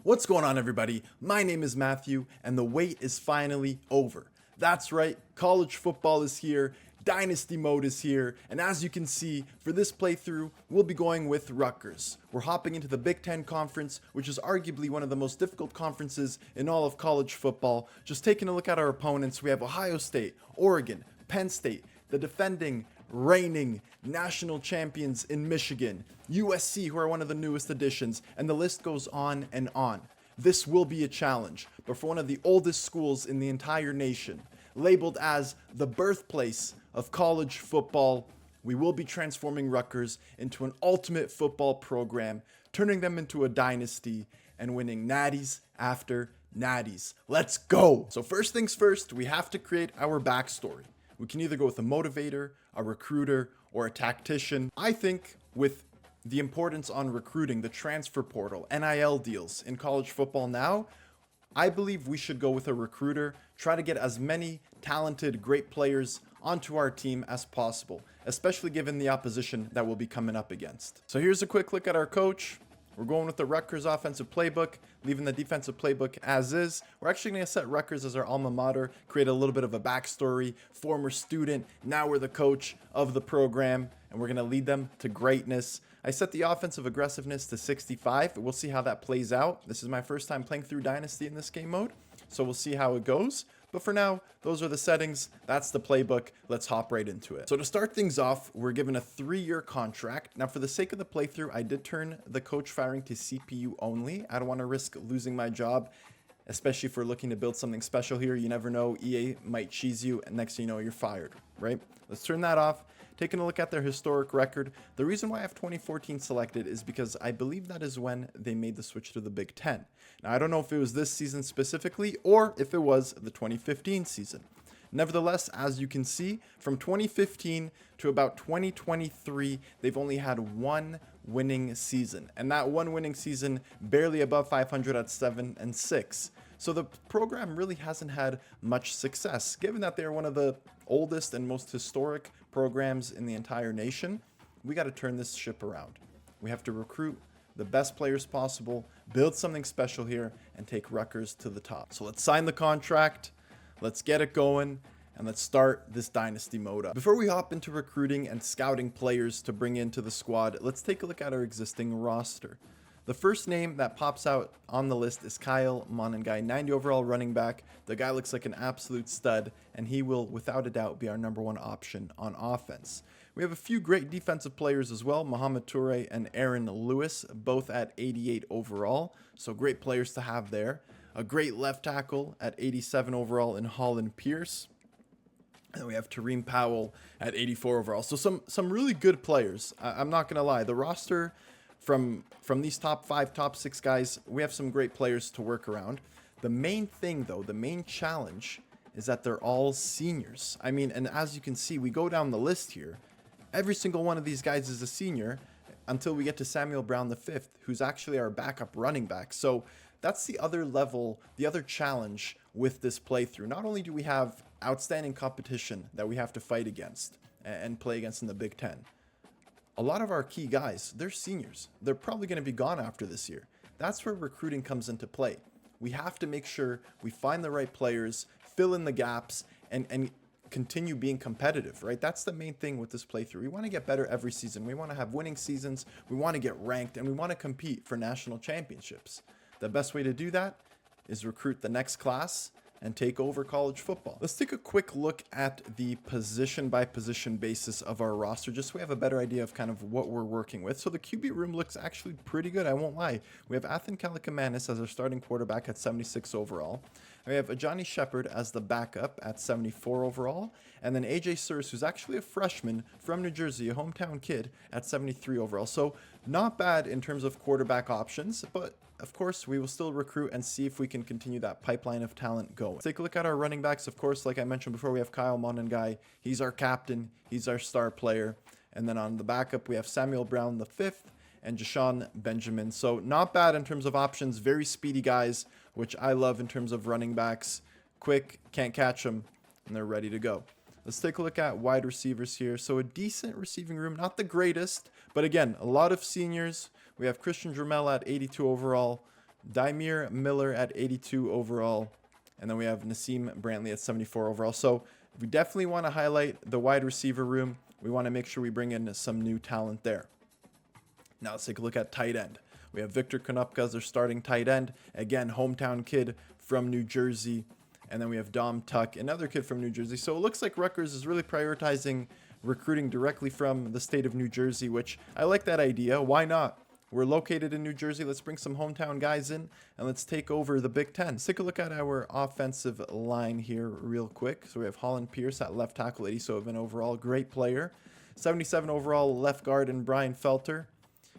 What's going on, everybody? My name is Matthew, and the wait is finally over. That's right, college football is here, Dynasty mode is here, and as you can see, for this playthrough, we'll be going with Rutgers. We're hopping into the Big Ten Conference, which is arguably one of the most difficult conferences in all of college football. Just taking a look at our opponents, we have Ohio State, Oregon, Penn State, the defending, reigning national champions in Michigan, USC, who are one of the newest additions, and the list goes on and on. This will be a challenge, but for one of the oldest schools in the entire nation, labeled as the birthplace of college football, we will be transforming Rutgers into an ultimate football program, turning them into a dynasty, and winning natties after natties. Let's go! So first things first, we have to create our backstory. We can either go with a motivator, a recruiter, or a tactician. I think with the importance on recruiting, the transfer portal, NIL deals in college football now, I believe we should go with a recruiter, try to get as many talented, great players onto our team as possible, especially given the opposition that we'll be coming up against. So here's a quick look at our coach. We're going with the Rutgers offensive playbook, leaving the defensive playbook as is. We're actually going to set Rutgers as our alma mater, create a little bit of a backstory, former student, now we're the coach of the program, and we're going to lead them to greatness. I set the offensive aggressiveness to 65. We'll see how that plays out. This is my first time playing through Dynasty in this game mode, so we'll see how it goes. But for now, those are the settings. That's the playbook. Let's hop right into it. So to start things off, we're given a 3-year contract. Now, for the sake of the playthrough, I did turn the coach firing to CPU only. I don't want to risk losing my job, especially if we're looking to build something special here. You never know, EA might cheese you, and next thing you know, you're fired, right? Let's turn that off. Taking a look at their historic record, the reason why I have 2014 selected is because I believe that is when they made the switch to the Big Ten. Now, I don't know if it was this season specifically or if it was the 2015 season. Nevertheless, as you can see, from 2015 to about 2023, they've only had one winning season. And that one winning season, barely above 500 at 7-6. So the program really hasn't had much success, given that they're one of the oldest and most historic programs in the entire nation. We got to turn this ship around. We have to recruit the best players possible, build something special here, and take Rutgers to the top. So let's sign the contract, let's get it going, and let's start this dynasty mode up. Before we hop into recruiting and scouting players to bring into the squad, let's take a look at our existing roster. The first name that pops out on the list is Kyle Monangai, 90 overall running back. The guy looks like an absolute stud, and he will, without a doubt, be our #1 option on offense. We have a few great defensive players as well, Mohamed Toure and Aaron Lewis, both at 88 overall, so great players to have there. A great left tackle at 87 overall in Holland Pierce. And we have Tareem Powell at 84 overall. So some really good players. I'm not going to lie. The roster from these top 5, top 6 guys, we have some great players to work around. The main thing, though, the main challenge is that they're all seniors. I mean, and as you can see, we go down the list here. Every single one of these guys is a senior until we get to Samuel Brown V, who's actually our backup running back. So that's the other level, the other challenge with this playthrough. Not only do we have outstanding competition that we have to fight against and play against in the Big Ten, a lot of our key guys, they're seniors. They're probably going to be gone after this year. That's where recruiting comes into play. We have to make sure we find the right players, fill in the gaps, and continue being competitive, right? That's the main thing with this playthrough. We want to get better every season. We want to have winning seasons. We want to get ranked, and we want to compete for national championships. The best way to do that is recruit the next class and take over college football. Let's take a quick look at the position by position basis of our roster, just so we have a better idea of kind of what we're working with. So the QB room looks actually pretty good, I won't lie. We have Athan Kalakamanis as our starting quarterback at 76 overall. We have Ajani Shepherd as the backup at 74 overall. And then AJ Sears, who's actually a freshman from New Jersey, a hometown kid, at 73 overall. So not bad in terms of quarterback options, but of course, we will still recruit and see if we can continue that pipeline of talent going. Let's take a look at our running backs. Of course, like I mentioned before, we have Kyle Monangai. He's our captain. He's our star player. And then on the backup, we have Samuel Brown V and Jashawn Benjamin. So not bad in terms of options. Very speedy guys, which I love in terms of running backs. Quick, can't catch them, and they're ready to go. Let's take a look at wide receivers here. So a decent receiving room, not the greatest, but again, a lot of seniors. We have Christian Dramel at 82 overall, Dymere Miller at 82 overall. And then we have Nassim Brantley at 74 overall. So we definitely want to highlight the wide receiver room. We want to make sure we bring in some new talent there. Now let's take a look at tight end. We have Victor Konopka as their starting tight end. Again, hometown kid from New Jersey. And then we have Dom Tuck, another kid from New Jersey. So it looks like Rutgers is really prioritizing recruiting directly from the state of New Jersey, which I like that idea. Why not? We're located in New Jersey. Let's bring some hometown guys in and let's take over the Big Ten. Let's take a look at our offensive line here real quick. So we have Holland Pierce at left tackle, 87 overall. Great player. 77 overall left guard in Brian Felter.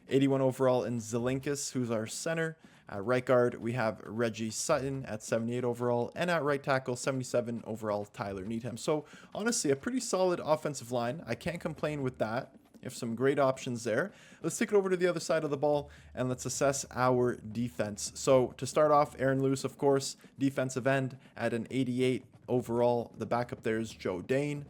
81 overall in Zelinkus, who's our center. At right guard, we have Reggie Sutton at 78 overall. And at right tackle, 77 overall, Tyler Needham. So honestly, a pretty solid offensive line. I can't complain with that. You have some great options there. Let's take it over to the other side of the ball and let's assess our defense. So to start off, Aaron Lewis, of course, defensive end at an 88 overall. The backup there is Joe Dane.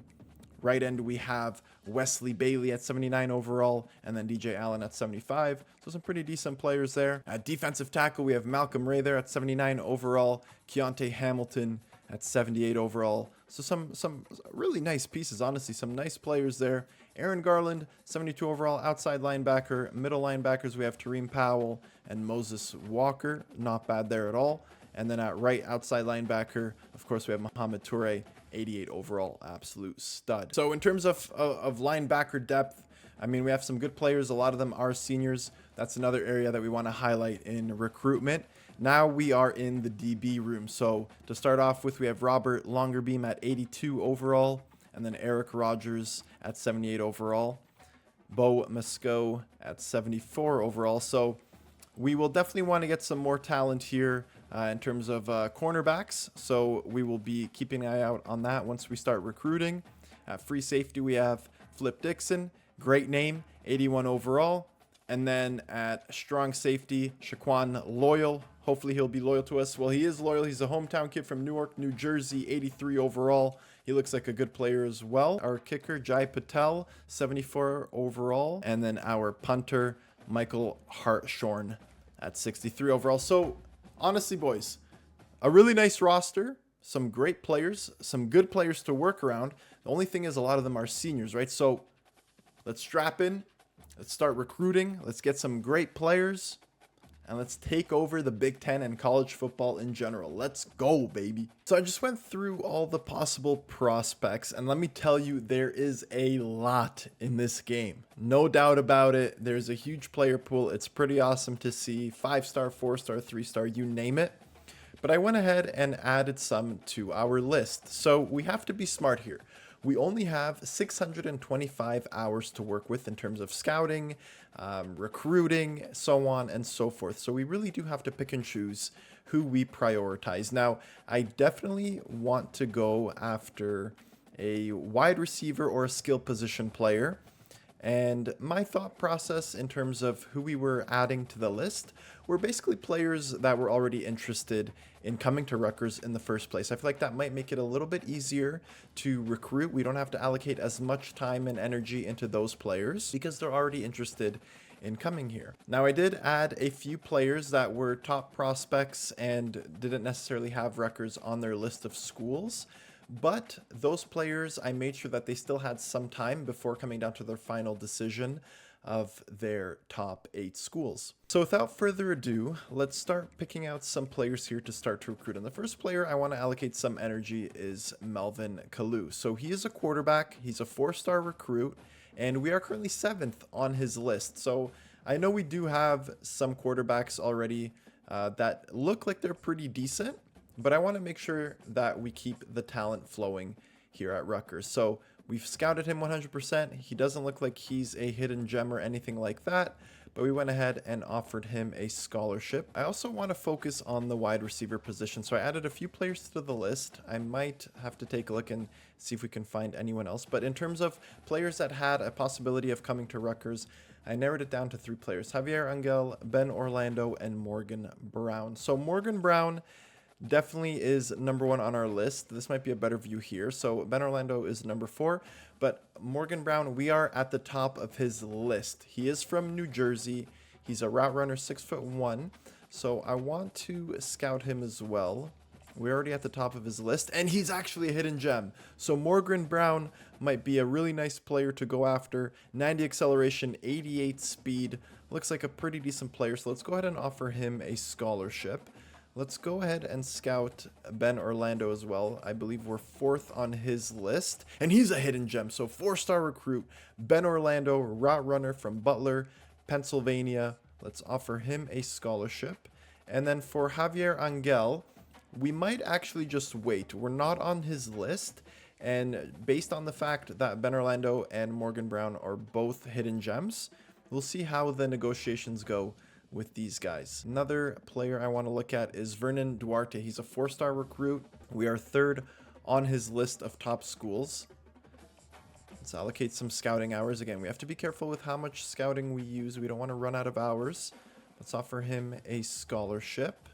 Right end, we have Wesley Bailey at 79 overall, and then DJ Allen at 75. So some pretty decent players there. At defensive tackle, we have Malcolm Ray there at 79 overall. Keontae Hamilton at 78 overall. So some really nice pieces, honestly. Some nice players there. Aaron Garland, 72 overall, outside linebacker. Middle linebackers, we have Tareem Powell and Moses Walker. Not bad there at all. And then at right outside linebacker, of course, we have Mohamed Toure, 88 overall, absolute stud. So in terms of linebacker depth, I mean, we have some good players. A lot of them are seniors. That's another area that we want to highlight in recruitment. Now we are in the DB room. So to start off with, we have Robert Longerbeam at 82 overall, and then Eric Rogers at 78 overall. Bo Mesco at 74 overall. So we will definitely want to get some more talent here in terms of cornerbacks. So we will be keeping an eye out on that once we start recruiting. At free safety, we have Flip Dixon. Great name, 81 overall. And then at strong safety, Shaquan Loyal. Hopefully he'll be loyal to us. Well, he is loyal. He's a hometown kid from Newark, New Jersey, 83 overall. He looks like a good player as well. Our kicker, Jai Patel, 74 overall. And then our punter, Michael Hartshorn at 63 overall. So honestly, boys, a really nice roster, some great players, some good players to work around. The only thing is a lot of them are seniors, right? So let's strap in. Let's start recruiting. Let's get some great players. And let's take over the Big Ten and college football in general. Let's go, baby. So I just went through all the possible prospects. And let me tell you, there is a lot in this game. No doubt about it. There's a huge player pool. It's pretty awesome to see. 5-star, 4-star, 3-star, you name it. But I went ahead and added some to our list. So we have to be smart here. We only have 625 hours to work with in terms of scouting, recruiting, so on and so forth. So we really do have to pick and choose who we prioritize. Now, I definitely want to go after a wide receiver or a skill position player. And my thought process in terms of who we were adding to the list were basically players that were already interested in coming to Rutgers in the first place. I feel like that might make it a little bit easier to recruit. We don't have to allocate as much time and energy into those players because they're already interested in coming here. Now, I did add a few players that were top prospects and didn't necessarily have Rutgers on their list of schools. But those players, I made sure that they still had some time before coming down to their final decision of their top 8 schools. So without further ado, let's start picking out some players here to start to recruit. And the first player I want to allocate some energy is Melvin Kalu. So he is a quarterback. He's a 4-star recruit, and we are currently 7th on his list. So I know we do have some quarterbacks already that look like they're pretty decent. But I want to make sure that we keep the talent flowing here at Rutgers. So we've scouted him 100%. He doesn't look like he's a hidden gem or anything like that. But we went ahead and offered him a scholarship. I also want to focus on the wide receiver position. So I added a few players to the list. I might have to take a look and see if we can find anyone else. But in terms of players that had a possibility of coming to Rutgers, I narrowed it down to 3 players. Javier Angel, Ben Orlando, and Morgan Brown. So Morgan Brown definitely is number 1 on our list. This might be a better view here. So Ben Orlando is number 4, but Morgan Brown, we are at the top of his list. He is from New Jersey. He's a route runner, 6'1". So I want to scout him as well. We're already at the top of his list, and he's actually a hidden gem. So Morgan Brown might be a really nice player to go after. 90 acceleration, 88 speed. Looks like a pretty decent player, so let's go ahead and offer him a scholarship. Let's go ahead and scout Ben Orlando as well. I believe we're 4th on his list, and he's a hidden gem. So 4-star recruit, Ben Orlando, route runner from Butler, Pennsylvania. Let's offer him a scholarship. And then for Javier Angel, we might actually just wait. We're not on his list, and based on the fact that Ben Orlando and Morgan Brown are both hidden gems, we'll see how the negotiations go with these guys. Another player I want to look at is Vernon Duarte. He's a 4-star recruit. We are 3rd on his list of top schools. Let's allocate some scouting hours. Again, we have to be careful with how much scouting we use. We don't want to run out of hours. Let's offer him a scholarship.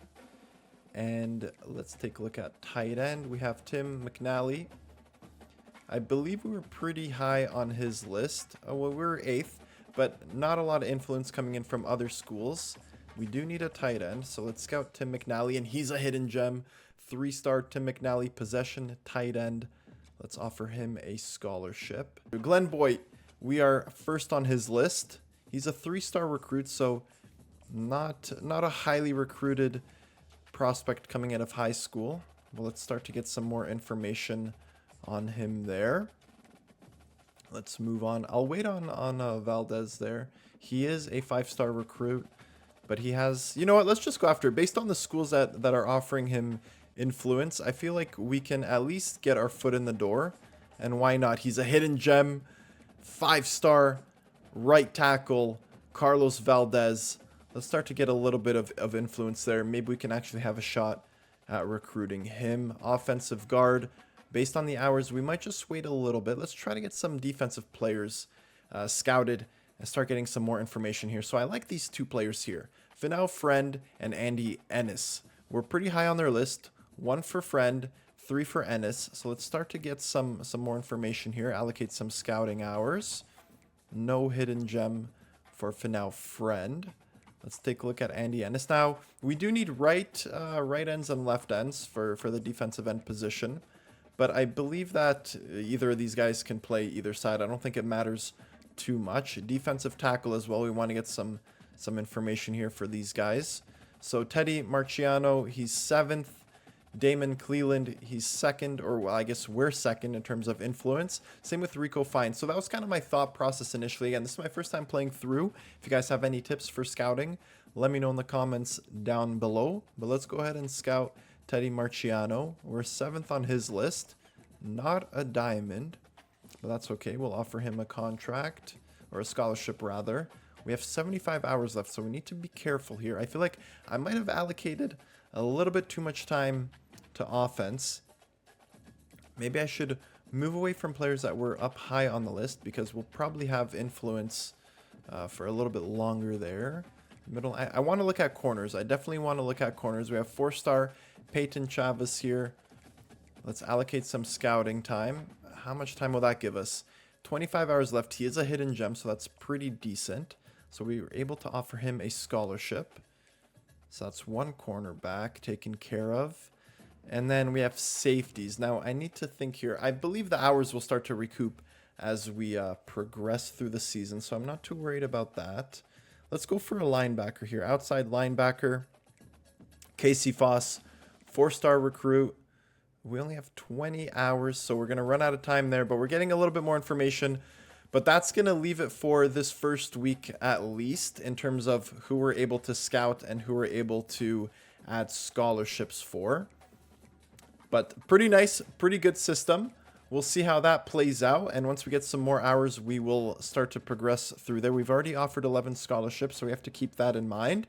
And let's take a look at tight end. We have Tim McNally. I believe we were pretty high on his list. Well, we were 8th, but not a lot of influence coming in from other schools. We do need a tight end, so let's scout Tim McNally, and he's a hidden gem. 3-star Tim McNally, possession, tight end. Let's offer him a scholarship. Glenn Boyd, we are 1st on his list. He's a 3-star recruit, so not a highly recruited prospect coming out of high school. Well, let's start to get some more information on him there. Let's move on. I'll wait on Valdez there. He is a 5-star recruit, but he has, you know what, let's just go after it. Based on the schools that are offering him influence, I feel like we can at least get our foot in the door, and why not? He's a hidden gem, 5-star right tackle, Carlos Valdez. Let's start to get a little bit of influence there. Maybe we can actually have a shot at recruiting him. Offensive guard. Based on the hours, we might just wait a little bit. Let's try to get some defensive players scouted and start getting some more information here. So I like these 2 players here. Finau Friend and Andy Ennis. We're pretty high on their list. 1 for Friend, 3 for Ennis. So let's start to get some more information here. Allocate some scouting hours. No hidden gem for Finau Friend. Let's take a look at Andy Ennis. Now, we do need right ends and left ends for the defensive end position. But I believe that either of these guys can play either side. I don't think it matters too much. Defensive tackle as well. We want to get some information here for these guys. So Teddy Marciano, he's 7th. Damon Cleland, he's 2nd, or well, I guess we're 2nd in terms of influence. Same with Rico Fine. So that was kind of my thought process initially. Again, this is my first time playing through. If you guys have any tips for scouting, let me know in the comments down below. But let's go ahead and scout Teddy Marciano. We're 7th on his list. Not a diamond, but that's okay. We'll offer him a contract, or a scholarship rather. We have 75 hours left, so we need to be careful here. I feel like I might have allocated a little bit too much time to offense. Maybe I should move away from players that were up high on the list, because we'll probably have influence for a little bit longer there. Middle, I want to look at corners. I definitely want to look at corners. We have 4-star Peyton Chavez here. Let's allocate some scouting time. How much time will that give us? 25 hours left. He is a hidden gem, so that's pretty decent. So we were able to offer him a scholarship. So that's 1 cornerback taken care of. And then we have safeties. Now, I need to think here. I believe the hours will start to recoup as we progress through the season, so I'm not too worried about that. Let's go for a linebacker here. Outside linebacker, Casey Foss, 4-star recruit. We only have 20 hours, so we're going to run out of time there, but we're getting a little bit more information. But that's going to leave it for this first week at least in terms of who we're able to scout and who we're able to add scholarships for. But pretty nice, pretty good system. We'll see how that plays out. And once we get some more hours, we will start to progress through there. We've already offered 11 scholarships, so we have to keep that in mind.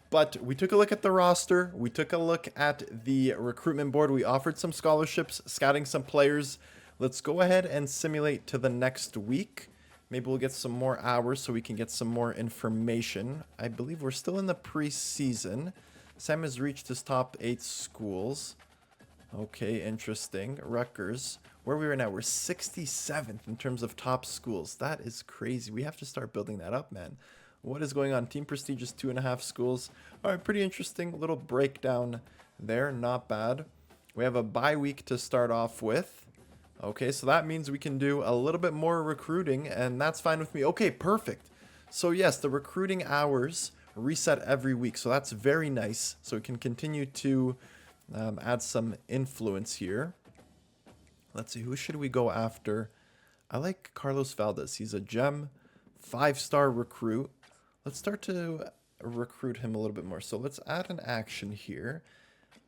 But we took a look at the roster. We took a look at the recruitment board. We offered some scholarships, scouting some players. Let's go ahead and simulate to the next week. Maybe we'll get some more hours so we can get some more information. I believe we're still in the preseason. Sam has reached his top 8 schools. Okay, interesting. Rutgers. Where we are now, we're 67th in terms of top schools. That is crazy. We have to start building that up, man. What is going on? Team Prestige is 2.5 schools. All right, pretty interesting little breakdown there. Not bad. We have a bye week to start off with. Okay, so that means we can do a little bit more recruiting, and that's fine with me. Okay, perfect. So yes, the recruiting hours reset every week, so that's very nice. So we can continue to add some influence here. Let's see, who should we go after? I like Carlos Valdez. He's a gem, 5-star recruit. Let's start to recruit him a little bit more. So let's add an action here.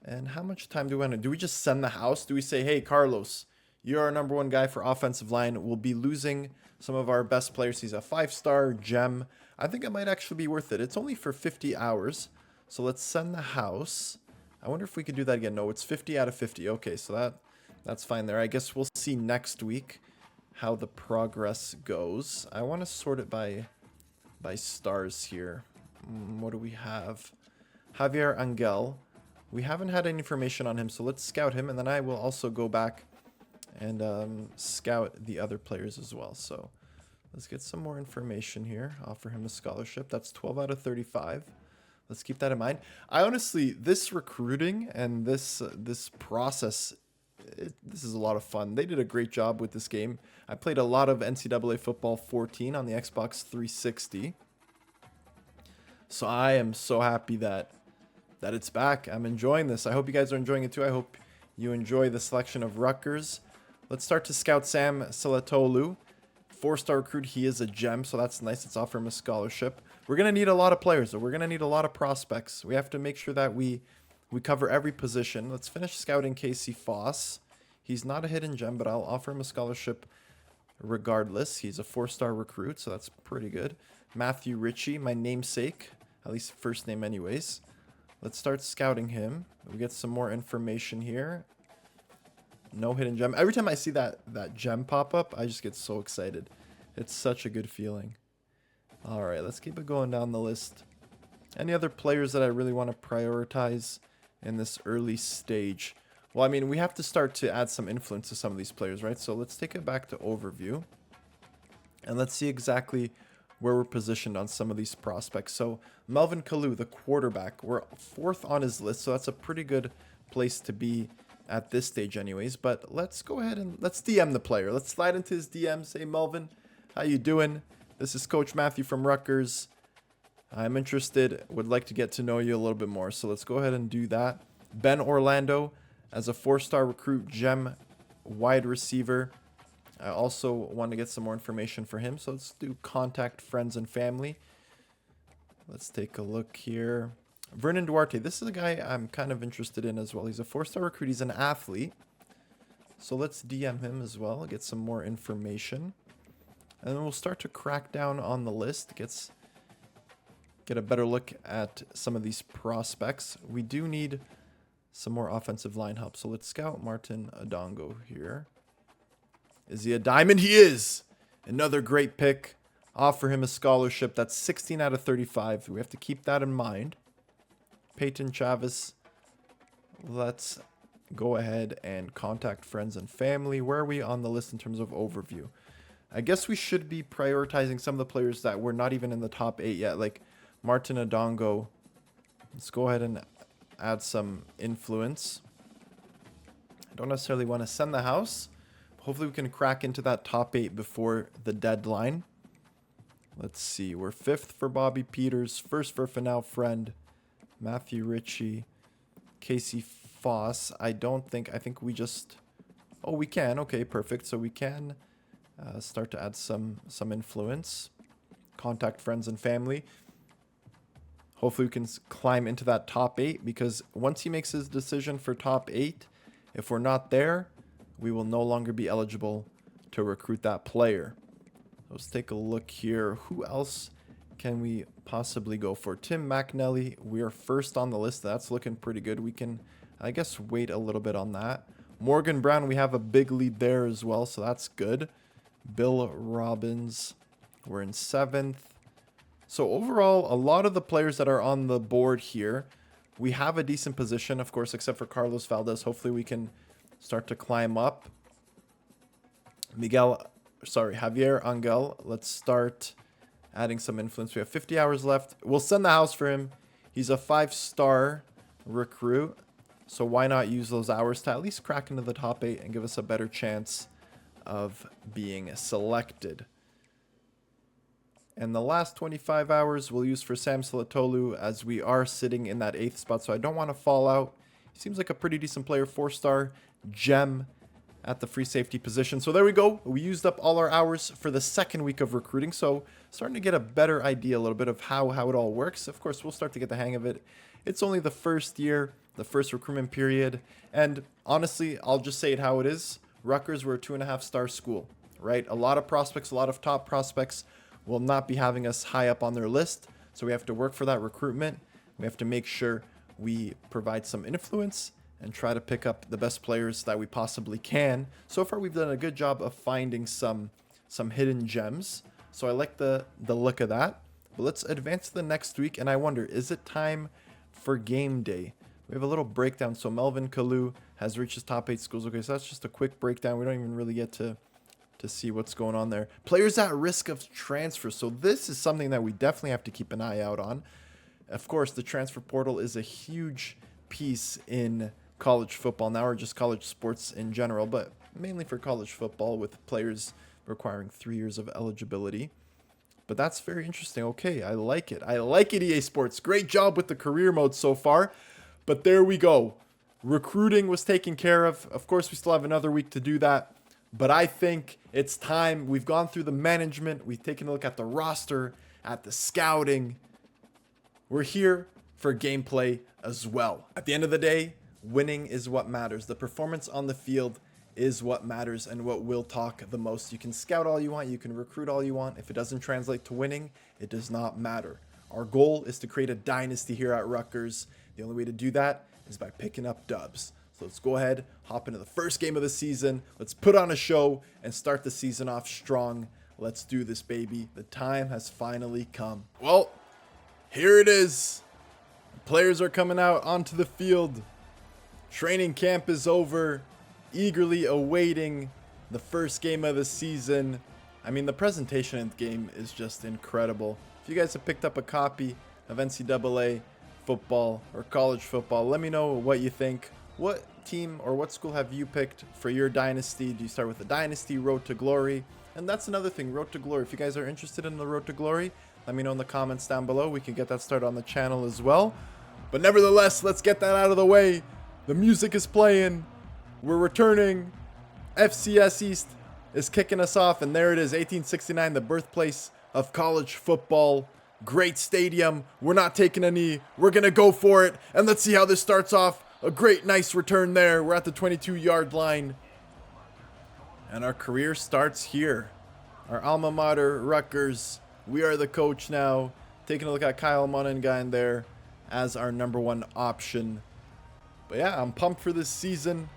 And how much time do we want to do? We just send the house? Do we say, hey, Carlos, you're our #1 guy for offensive line. We'll be losing some of our best players. He's a 5-star gem. I think it might actually be worth it. It's only for 50 hours. So let's send the house. I wonder if we could do that again. No, it's 50 out of 50. Okay, so that's fine there. I guess we'll see next week how the progress goes. I want to sort it by stars here. What do we have? Javier Angel. We haven't had any information on him, so let's scout him, and then I will also go back and scout the other players as well. So let's get some more information here. Offer him a scholarship. That's 12 out of 35. Let's keep that in mind. I honestly, this recruiting and this process, this is a lot of fun. They did a great job with this game. I played a lot of NCAA Football 14 on the Xbox 360. So I am so happy that it's back. I'm enjoying this. I hope you guys are enjoying it too. I hope you enjoy the selection of Rutgers. Let's start to scout Sam Salatolu. 4-star recruit. He is a gem, so that's nice. Let's offer him a scholarship. We're going to need a lot of players, though. We're going to need a lot of prospects. We have to make sure that we cover every position. Let's finish scouting Casey Foss. He's not a hidden gem, but I'll offer him a scholarship regardless. He's a 4-star recruit, so that's pretty good. Matthew Ritchie, my namesake. At least first name anyways. Let's start scouting him. We get some more information here. No hidden gem. Every time I see that gem pop up, I just get so excited. It's such a good feeling. All right, let's keep it going down the list. Any other players that I really want to prioritize in this early stage? Well, I mean, we have to start to add some influence to some of these players, right? So let's take it back to overview. And let's see exactly where we're positioned on some of these prospects. So Melvin Kalu, the quarterback, we're 4th on his list, so that's a pretty good place to be at this stage anyways. But let's go ahead and let's DM the player. Let's slide into his DM, say, Melvin, how you doing? This is Coach Matthew from Rutgers. I'm interested, would like to get to know you a little bit more. So let's go ahead and do that. Ben Orlando as a 4-star recruit, gem wide receiver. I also want to get some more information for him. So let's do contact friends and family. Let's take a look here. Vernon Duarte. This is a guy I'm kind of interested in as well. He's a 4-star recruit. He's an athlete. So let's DM him as well. Get some more information. And then we'll start to crack down on the list. Get a better look at some of these prospects. We do need some more offensive line help. So let's scout Martin Adongo here. Is he a diamond? He is. Another great pick. Offer him a scholarship. That's 16 out of 35. We have to keep that in mind. Peyton Chavis. Let's go ahead and contact friends and family. Where are we on the list in terms of overview? I guess we should be prioritizing some of the players that were not even in the top 8 yet, like Martin Adongo. Let's go ahead and add some influence. I don't necessarily want to send the house. Hopefully we can crack into that top 8 before the deadline. Let's see. We're 5th for Bobby Peters. 1st for Fanal Friend. Matthew Ritchie. Casey Foss. I think we just... Oh, we can. Okay, perfect. So we can start to add some influence. Contact friends and family. Hopefully we can climb into that top 8, because once he makes his decision for top 8, if we're not there, we will no longer be eligible to recruit that player. Let's take a look here. Who else can we possibly go for? Tim McNally, we are 1st on the list. That's looking pretty good. We can, I guess, wait a little bit on that. Morgan Brown, we have a big lead there as well, so that's good. Bill Robbins, we're in 7th. So overall, a lot of the players that are on the board here, we have a decent position, of course, except for Carlos Valdez. Hopefully we can start to climb up. Javier Angel. Let's start adding some influence. We have 50 hours left. We'll send the house for him. He's a 5-star recruit. So why not use those hours to at least crack into the top 8 and give us a better chance of being selected. And the last 25 hours we'll use for Sam Salatolu, as we are sitting in that 8th spot, so I don't want to fall out. He seems like a pretty decent player, 4-star gem at the free safety position. So there we go. We used up all our hours for the second week of recruiting, so starting to get a better idea a little bit of how it all works. Of course, we'll start to get the hang of it. It's only the first year, the first recruitment period, and honestly, I'll just say it how it is. Rutgers, we're a 2.5-star school, right? A lot of prospects, a lot of top prospects will not be having us high up on their list. So we have to work for that recruitment. We have to make sure we provide some influence and try to pick up the best players that we possibly can. So far, we've done a good job of finding some hidden gems. So I like the look of that. But let's advance to the next week. And I wonder, is it time for game day? We have a little breakdown. So Melvin Kalu has reached his top 8 schools. Okay, so that's just a quick breakdown. We don't even really get to see what's going on there. Players at risk of transfer. So this is something that we definitely have to keep an eye out on. Of course, the transfer portal is a huge piece in college football now, or just college sports in general, but mainly for college football with players requiring 3 years of eligibility. But that's very interesting. Okay, I like it. I like it, EA Sports. Great job with the career mode so far. But there we go. Recruiting was taken care of. Of course, we still have another week to do that. But I think it's time. We've gone through the management. We've taken a look at the roster, at the scouting. We're here for gameplay as well. At the end of the day, winning is what matters. The performance on the field is what matters and what will talk the most. You can scout all you want. You can recruit all you want. If it doesn't translate to winning, it does not matter. Our goal is to create a dynasty here at Rutgers. The only way to do that is by picking up dubs. So let's go ahead, hop into the first game of the season. Let's put on a show and start the season off strong. Let's do this, baby. The time has finally come. Well, here it is. Players are coming out onto the field. Training camp is over. Eagerly awaiting the first game of the season. I mean, the presentation in the game is just incredible. If you guys have picked up a copy of NCAA football or college football, let me know what you think. What team or what school have you picked for your dynasty? Do you start with the dynasty, road to glory? And that's another thing, road to glory. If you guys are interested in the road to glory, let me know in the comments down below. We can get that started on the channel as well. But nevertheless, let's get that out of the way. The music is playing. We're returning. FCS East is kicking us off. And there it is, 1869, the birthplace of college football. Great stadium. We're not taking a knee. We're going to go for it. And let's see how this starts off. A great, nice return there. We're at the 22-yard line. And our career starts here. Our alma mater, Rutgers. We are the coach now. Taking a look at Kyle Monengein there as our #1 option. But yeah, I'm pumped for this season.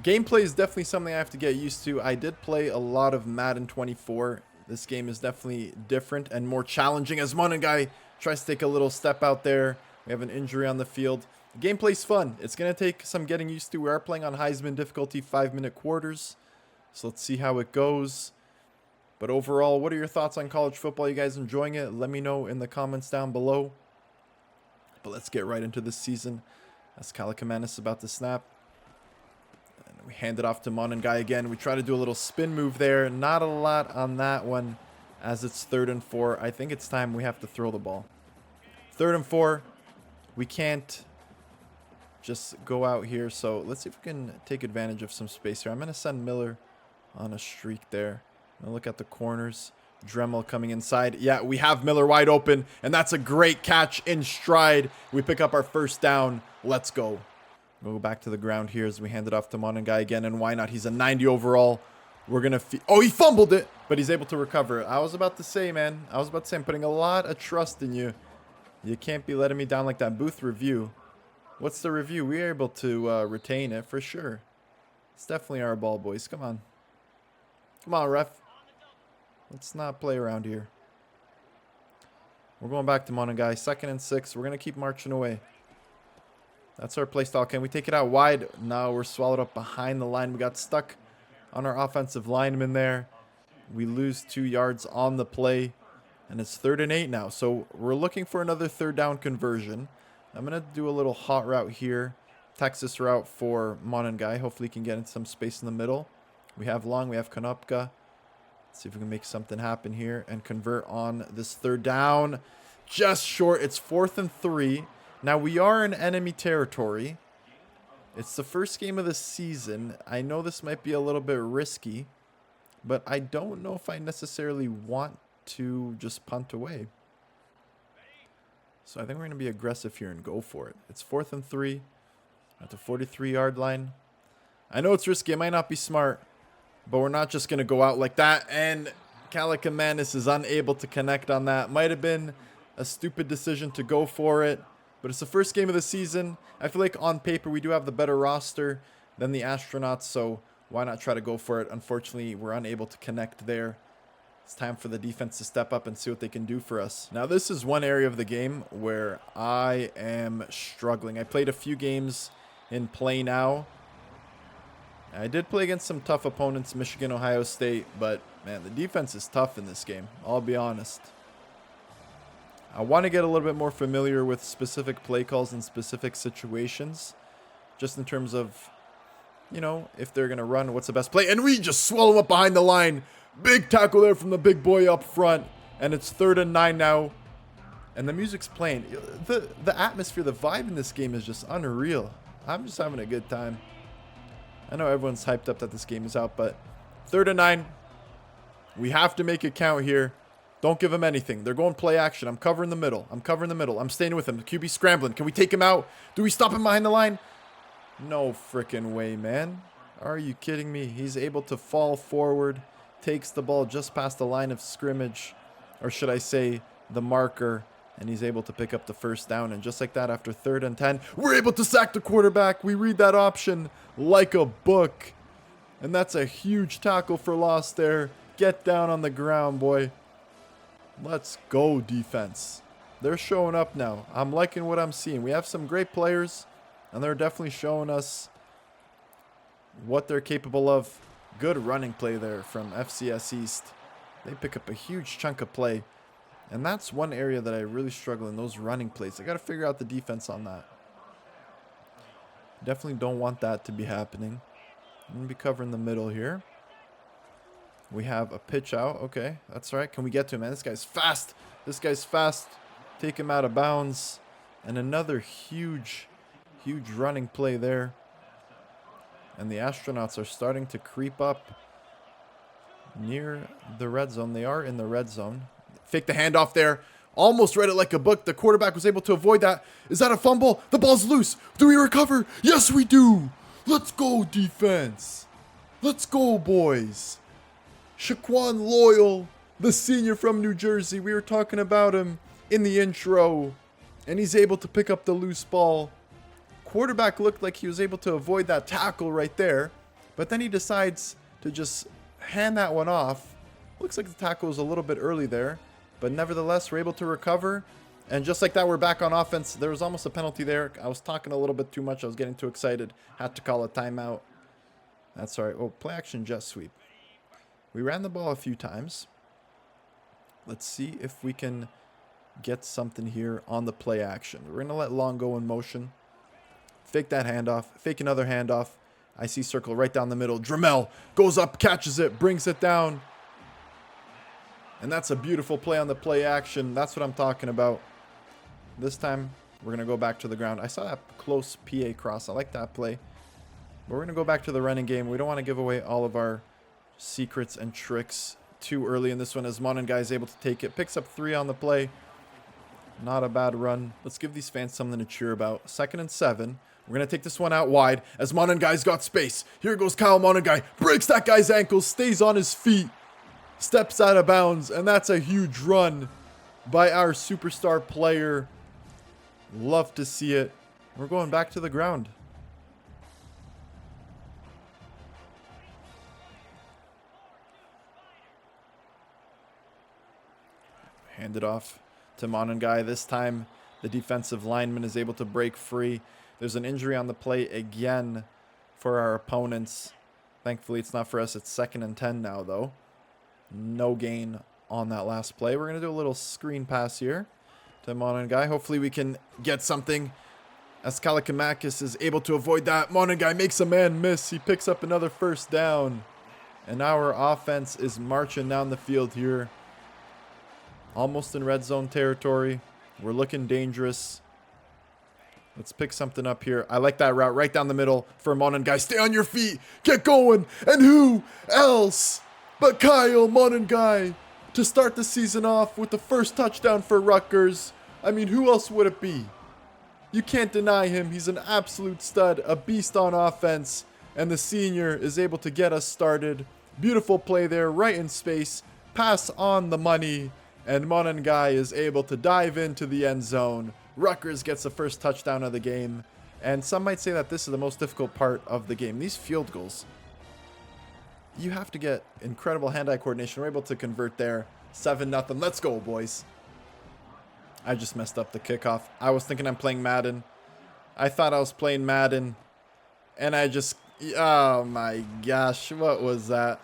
Gameplay is definitely something I have to get used to. I did play a lot of Madden 24. This game is definitely different and more challenging as Monengein tries to take a little step out there. We have an injury on the field. The gameplay's fun. It's going to take some getting used to. We are playing on Heisman difficulty, 5-minute quarters. So let's see how it goes. But overall, what are your thoughts on college football? You guys enjoying it? Let me know in the comments down below. But let's get right into this season. As Kalakaman about to snap. And we hand it off to Monengein again. We try to do a little spin move there. Not a lot on that one as it's 3rd and 4. I think it's time we have to throw the ball. 3rd and 4. We can't just go out here. So let's see if we can take advantage of some space here. I'm going to send Miller on a streak there. Now look at the corners. Dremel coming inside. Yeah, we have Miller wide open, and that's a great catch in stride. We pick up our first down. Let's go. We'll go back to the ground here as we hand it off to Monengein again, and why not? He's a 90 overall. We're going to... Oh, he fumbled it, but he's able to recover it. I was about to say, man. I'm putting a lot of trust in you. You can't be letting me down like that. Booth review. What's the review? We are able to retain it for sure. It's definitely our ball, boys. Come on. Come on, ref. Let's not play around here. We're going back to Monengein. 2nd and 6. We're going to keep marching away. That's our play style. Can we take it out wide? No, we're swallowed up behind the line. We got stuck on our offensive lineman there. We lose 2 yards on the play. And it's 3rd and 8 now. So we're looking for another 3rd down conversion. I'm going to do a little hot route here. Texas route for Monangai. Hopefully he can get in some space in the middle. We have Long. We have Konopka. Let's see if we can make something happen here and convert on this 3rd down. Just short. It's 4th and 3. Now we are in enemy territory. It's the first game of the season. I know this might be a little bit risky, but I don't know if I necessarily want to just punt away. So I think we're going to be aggressive here and go for it. It's 4th and 3 at the 43-yard line. I know it's risky. It might not be smart, but we're not just going to go out like that. And Kalakamanis is unable to connect on that. Might have been a stupid decision to go for it, but it's the first game of the season. I feel like on paper we do have the better roster than the Astronauts, so why not try to go for it? Unfortunately, we're unable to connect there. It's time for the defense to step up and see what they can do for us. Now, this is one area of the game where I am struggling. I played a few games in Play Now. I did play against some tough opponents, Michigan, Ohio State, but, man, the defense is tough in this game. I'll be honest. I want to get a little bit more familiar with specific play calls in specific situations, just in terms of, you know, if they're going to run, what's the best play. And we just swallow him up behind the line. Big tackle there from the big boy up front. And it's 3rd and 9 now. And the music's playing. The atmosphere, the vibe in this game is just unreal. I'm just having a good time. I know everyone's hyped up that this game is out, but 3rd and 9. We have to make it count here. Don't give him anything. They're going play action. I'm covering the middle. I'm staying with him. The QB scrambling. Can we take him out? Do we stop him behind the line? No freaking way, man. Are you kidding me? He's able to fall forward. Takes the ball just past the line of scrimmage. Or should I say the marker. And he's able to pick up the 1st down. And just like that, after 3rd and 10, we're able to sack the quarterback. We read that option like a book. And that's a huge tackle for loss there. Get down on the ground, boy. Let's go, defense. They're showing up now. I'm liking what I'm seeing. We have some great players, and they're definitely showing us what they're capable of. Good running play there from FCS East. They pick up a huge chunk of play, and that's one area that I really struggle in, those running plays. I got to figure out the defense on that. Definitely don't want that to be happening. I'm going to be covering the middle here. We have a pitch out. Okay, that's right. Can we get to him, man? This guy's fast. This guy's fast. Take him out of bounds. And another huge running play there. And the Astronauts are starting to creep up near the red zone. They are in the red zone. Fake the handoff there. Almost read it like a book. The quarterback was able to avoid that. Is that a fumble? The ball's loose. Do we recover? Yes, we do. Let's go, defense. Let's go, boys. Shaquan Loyal, the senior from New Jersey. We were talking about him in the intro. And he's able to pick up the loose ball. Quarterback looked like he was able to avoid that tackle right there. But then he decides to just hand that one off. Looks like the tackle was a little bit early there. But nevertheless, we're able to recover. And just like that, we're back on offense. There was almost a penalty there. I was talking a little bit too much. I was getting too excited. Had to call a timeout. That's all right. Oh, play action jet sweep. We ran the ball a few times. Let's see if we can get something here on the play action. We're going to let Long go in motion. Fake that handoff. Fake another handoff. I see circle right down the middle. Dremel goes up, catches it, brings it down. And that's a beautiful play on the play action. That's what I'm talking about. This time, we're going to go back to the ground. I saw that close PA cross. I like that play. But we're going to go back to the running game. We don't want to give away all of our secrets and tricks too early in this one, as Monangai is able to take it. Picks up 3 on the play. Not a bad run. Let's give these fans something to cheer about. 2nd and 7. We're going to take this one out wide as Monangai's got space. Here goes Kyle Monangai. Breaks that guy's ankle. Stays on his feet. Steps out of bounds. And that's a huge run by our superstar player. Love to see it. We're going back to the ground. Hand it off to Monangai. This time, the defensive lineman is able to break free. There's an injury on the play again for our opponents. Thankfully, it's not for us. It's 2nd and 10 now, though. No gain on that last play. We're going to do a little screen pass here to Monangai. Hopefully we can get something as Kalakamakis is able to avoid that. Monangai makes a man miss. He picks up another first down. And our offense is marching down the field here. Almost in red zone territory. We're looking dangerous. Let's pick something up here. I like that route right down the middle for Monangai. Stay on your feet. Get going. And who else but Kyle Monangai to start the season off with the first touchdown for Rutgers. I mean, who else would it be? You can't deny him. He's an absolute stud, a beast on offense. And the senior is able to get us started. Beautiful play there, right in space. Pass on the money. And Monangai is able to dive into the end zone. Rutgers gets the first touchdown of the game. And some might say that this is the most difficult part of the game. These field goals, you have to get incredible hand-eye coordination. We're able to convert there. 7-0. Let's go, boys. I just messed up the kickoff. I was thinking I'm playing Madden. I thought I was playing Madden. And I just... Oh, my gosh. What was that?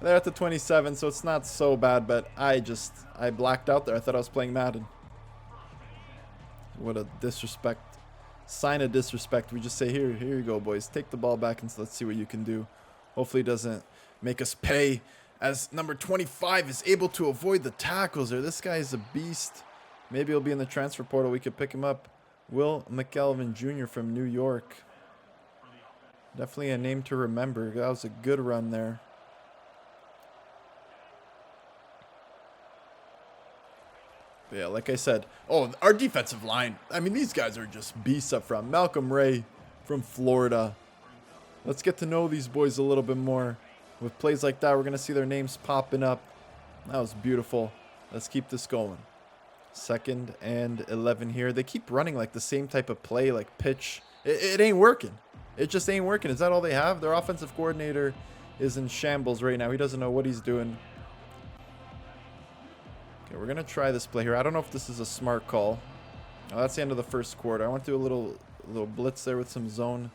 They're at the 27, so it's not so bad. But I blacked out there. I thought I was playing Madden. What a disrespect. Sign of disrespect. We just say, here you go, boys. Take the ball back and let's see what you can do. Hopefully it doesn't make us pay, as number 25 is able to avoid the tackles there. This guy is a beast. Maybe he'll be in the transfer portal. We could pick him up. Will McElvin Jr. from New York. Definitely a name to remember. That was a good run there. But yeah, like I said, our defensive line. I mean, these guys are just beasts up front. Malcolm Ray from Florida. Let's get to know these boys a little bit more. With plays like that, we're going to see their names popping up. That was beautiful. Let's keep this going. 2nd and 11 here. They keep running like the same type of play, like pitch. It ain't working. It just ain't working. Is that all they have? Their offensive coordinator is in shambles right now. He doesn't know what he's doing. Okay, we're going to try this play here. I don't know if this is a smart call. Oh, that's the end of the first quarter. I went through a little blitz there with some zone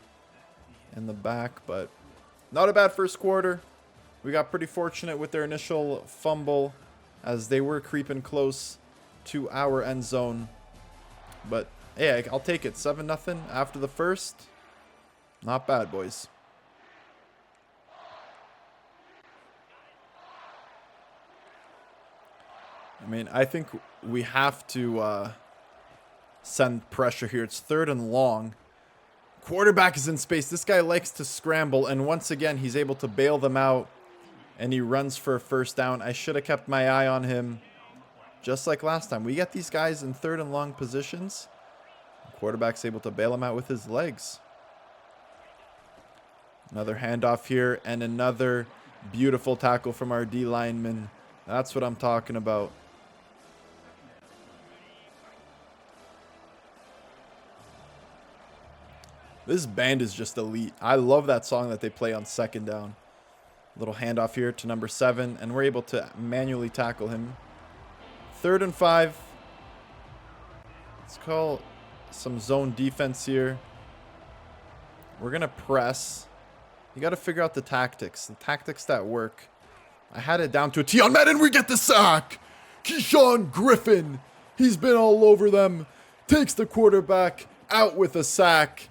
in the back, but not a bad first quarter. We got pretty fortunate with their initial fumble as they were creeping close to our end zone. But hey, I'll take it. 7-0 after the first. Not bad, boys. I mean, I think we have to send pressure here. It's 3rd and long. Quarterback is in space. This guy likes to scramble, and once again, he's able to bail them out, and he runs for a first down. I should have kept my eye on him, just like last time. We get these guys in 3rd and long positions. The quarterback's able to bail them out with his legs. Another handoff here, and another beautiful tackle from our D lineman. That's what I'm talking about. This band is just elite. I love that song that they play on 2nd down. Little handoff here to number 7, and we're able to manually tackle him. 3rd and 5. Let's call some zone defense here. We're going to press. You got to figure out the tactics that work. I had it down to a T on Madden. We get the sack. Keyshawn Griffin. He's been all over them. Takes the quarterback out with a sack.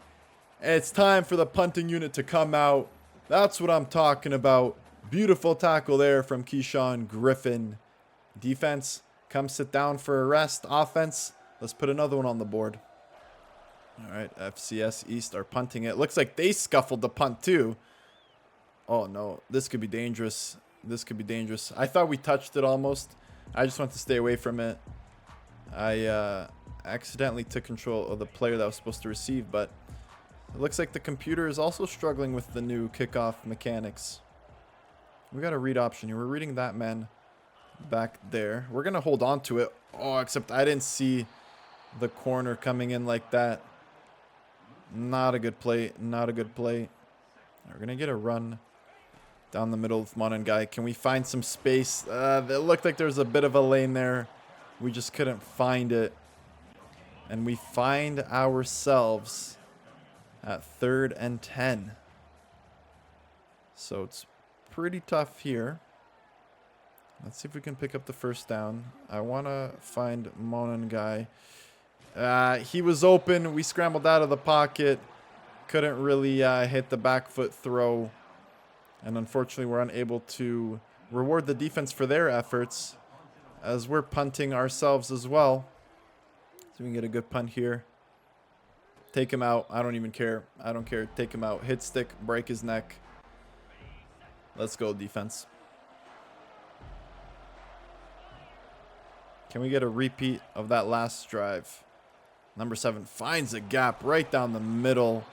And it's time for the punting unit to come out. That's what I'm talking about. Beautiful tackle there from Keyshawn Griffin. Defense, come sit down for a rest. Offense, let's put another one on the board. All right, FCS East are punting it. Looks like they scuffled the punt too. Oh no, this could be dangerous. This could be dangerous. I thought we touched it almost. I just want to stay away from it. I accidentally took control of the player that was supposed to receive, but it looks like the computer is also struggling with the new kickoff mechanics. We got a read option here. We're reading that man back there. We're going to hold on to it. Oh, except I didn't see the corner coming in like that. Not a good play. Not a good play. We're going to get a run down the middle with Monangai. Can we find some space? It looked like there's a bit of a lane there. We just couldn't find it. And we find ourselves at 3rd and 10. So it's pretty tough here. Let's see if we can pick up the first down. I want to find Monan guy. He was open. We scrambled out of the pocket. Couldn't really hit the back foot throw. And unfortunately, we're unable to reward the defense for their efforts as we're punting ourselves as well. So we can get a good punt here. Take him out. I don't even care. I don't care. Take him out. Hit stick. Break his neck. Let's go, defense. Can we get a repeat of that last drive? Number 7 finds a gap right down the middle.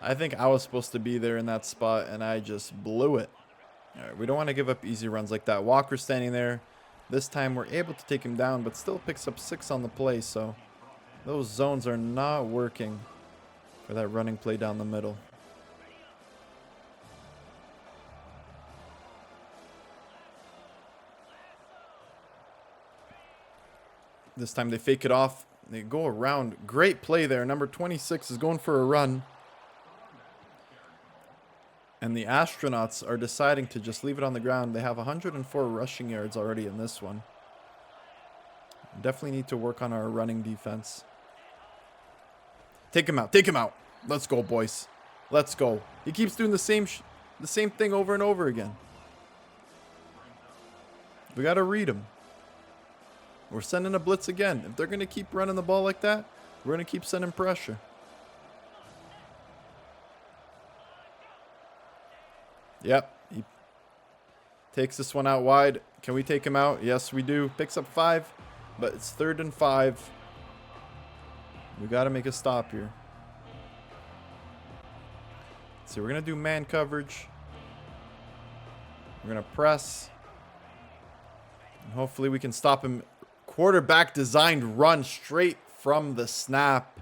I think I was supposed to be there in that spot, and I just blew it. All right, we don't want to give up easy runs like that. Walker's standing there. This time we're able to take him down, but still picks up 6 on the play, so those zones are not working for that running play down the middle. This time they fake it off. They go around. Great play there. Number 26 is going for a run. And the Astronauts are deciding to just leave it on the ground. They have 104 rushing yards already in this one. Definitely need to work on our running defense. Take him out. Take him out. Let's go, boys. Let's go. He keeps doing the same thing over and over again. We got to read him. We're sending a blitz again. If they're going to keep running the ball like that, we're going to keep sending pressure. Yep. He takes this one out wide. Can we take him out? Yes, we do. Picks up 5, but it's 3rd and 5. We got to make a stop here. So we're going to do man coverage. We're going to press. And hopefully we can stop him. Quarterback designed run straight from the snap.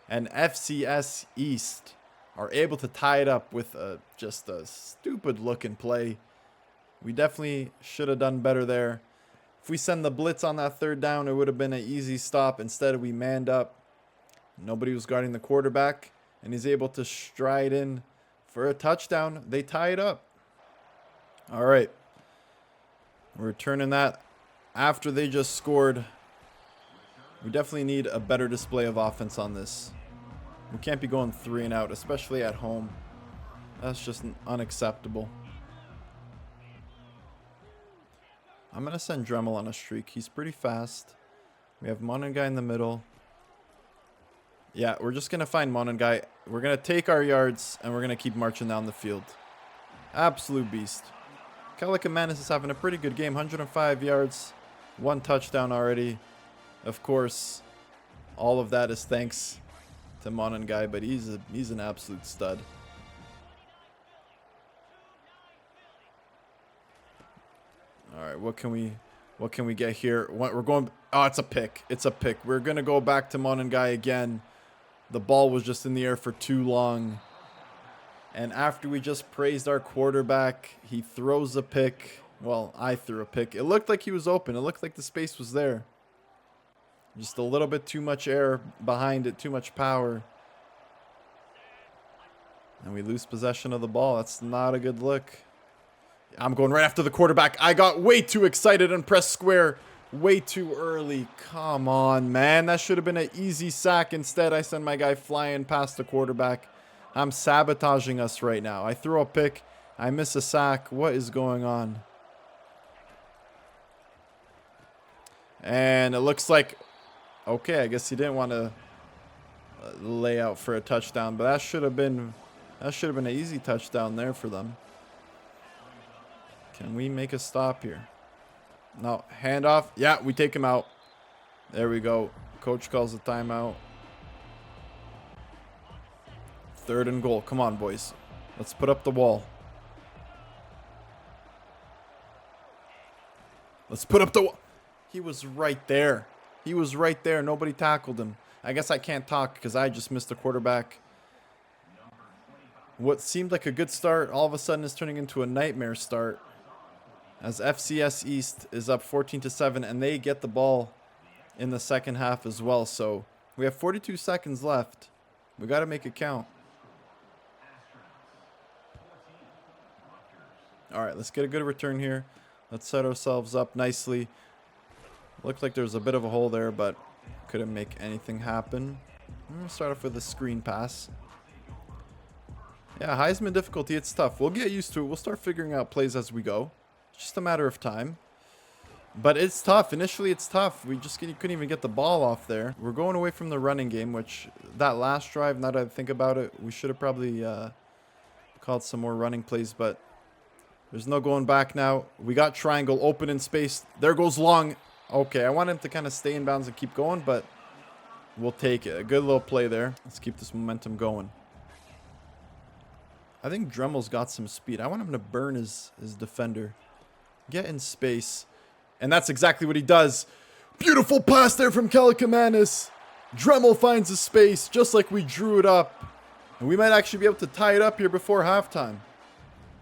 And FCS East are able to tie it up with just a stupid looking play. We definitely should have done better there. If we send the blitz on that 3rd down, it would have been an easy stop. Instead, we manned up. Nobody was guarding the quarterback. And he's able to stride in for a touchdown. They tie it up. All right. We're returning that after they just scored. We definitely need a better display of offense on this. We can't be going 3 and out, especially at home. That's just unacceptable. I'm going to send Dremel on a streak. He's pretty fast. We have Monan guy in the middle. Yeah, we're just going to find Monan guy. We're going to take our yards, and we're going to keep marching down the field. Absolute beast. Kalikamannis is having a pretty good game. 105 yards. 1 touchdown already. Of course, all of that is thanks to Monan guy, but he's an absolute stud. All right, what can we get here? We're going. Oh, it's a pick. It's a pick. We're gonna go back to Monan guy again. The ball was just in the air for too long, and after we just praised our quarterback, he throws a pick. Well, I threw a pick. It looked like he was open. It looked like the space was there. Just a little bit too much air behind it, too much power. And we lose possession of the ball. That's not a good look. I'm going right after the quarterback. I got way too excited and pressed square way too early. Come on, man. That should have been an easy sack. Instead, I send my guy flying past the quarterback. I'm sabotaging us right now. I throw a pick. I miss a sack. What is going on? And it looks like... Okay, I guess he didn't want to lay out for a touchdown, but that should have been an easy touchdown there for them. Can we make a stop here? No, handoff. Yeah, we take him out. There we go. Coach calls a timeout. 3rd and goal. Come on, boys. Let's put up the wall. Let's put up the wall. He was right there. He was right there. Nobody tackled him. I guess I can't talk because I just missed the quarterback. What seemed like a good start all of a sudden is turning into a nightmare start. As FCS East is up 14-7 and they get the ball in the second half as well. So we have 42 seconds left. We got to make it count. All right, let's get a good return here. Let's set ourselves up nicely. Looked like there was a bit of a hole there, but couldn't make anything happen. I'm going to start off with a screen pass. Yeah, Heisman difficulty, it's tough. We'll get used to it. We'll start figuring out plays as we go. It's just a matter of time. But it's tough. Initially, it's tough. We just couldn't even get the ball off there. We're going away from the running game, which that last drive, now that I think about it, we should have probably called some more running plays, but there's no going back now. We got triangle open in space. There goes long. Okay, I want him to kind of stay in bounds and keep going, but we'll take it. A good little play there. Let's keep this momentum going. I think Dremel's got some speed. I want him to burn his defender. Get in space. And that's exactly what he does. Beautiful pass there from Kalakamanis. Dremel finds a space just like we drew it up. And we might actually be able to tie it up here before halftime.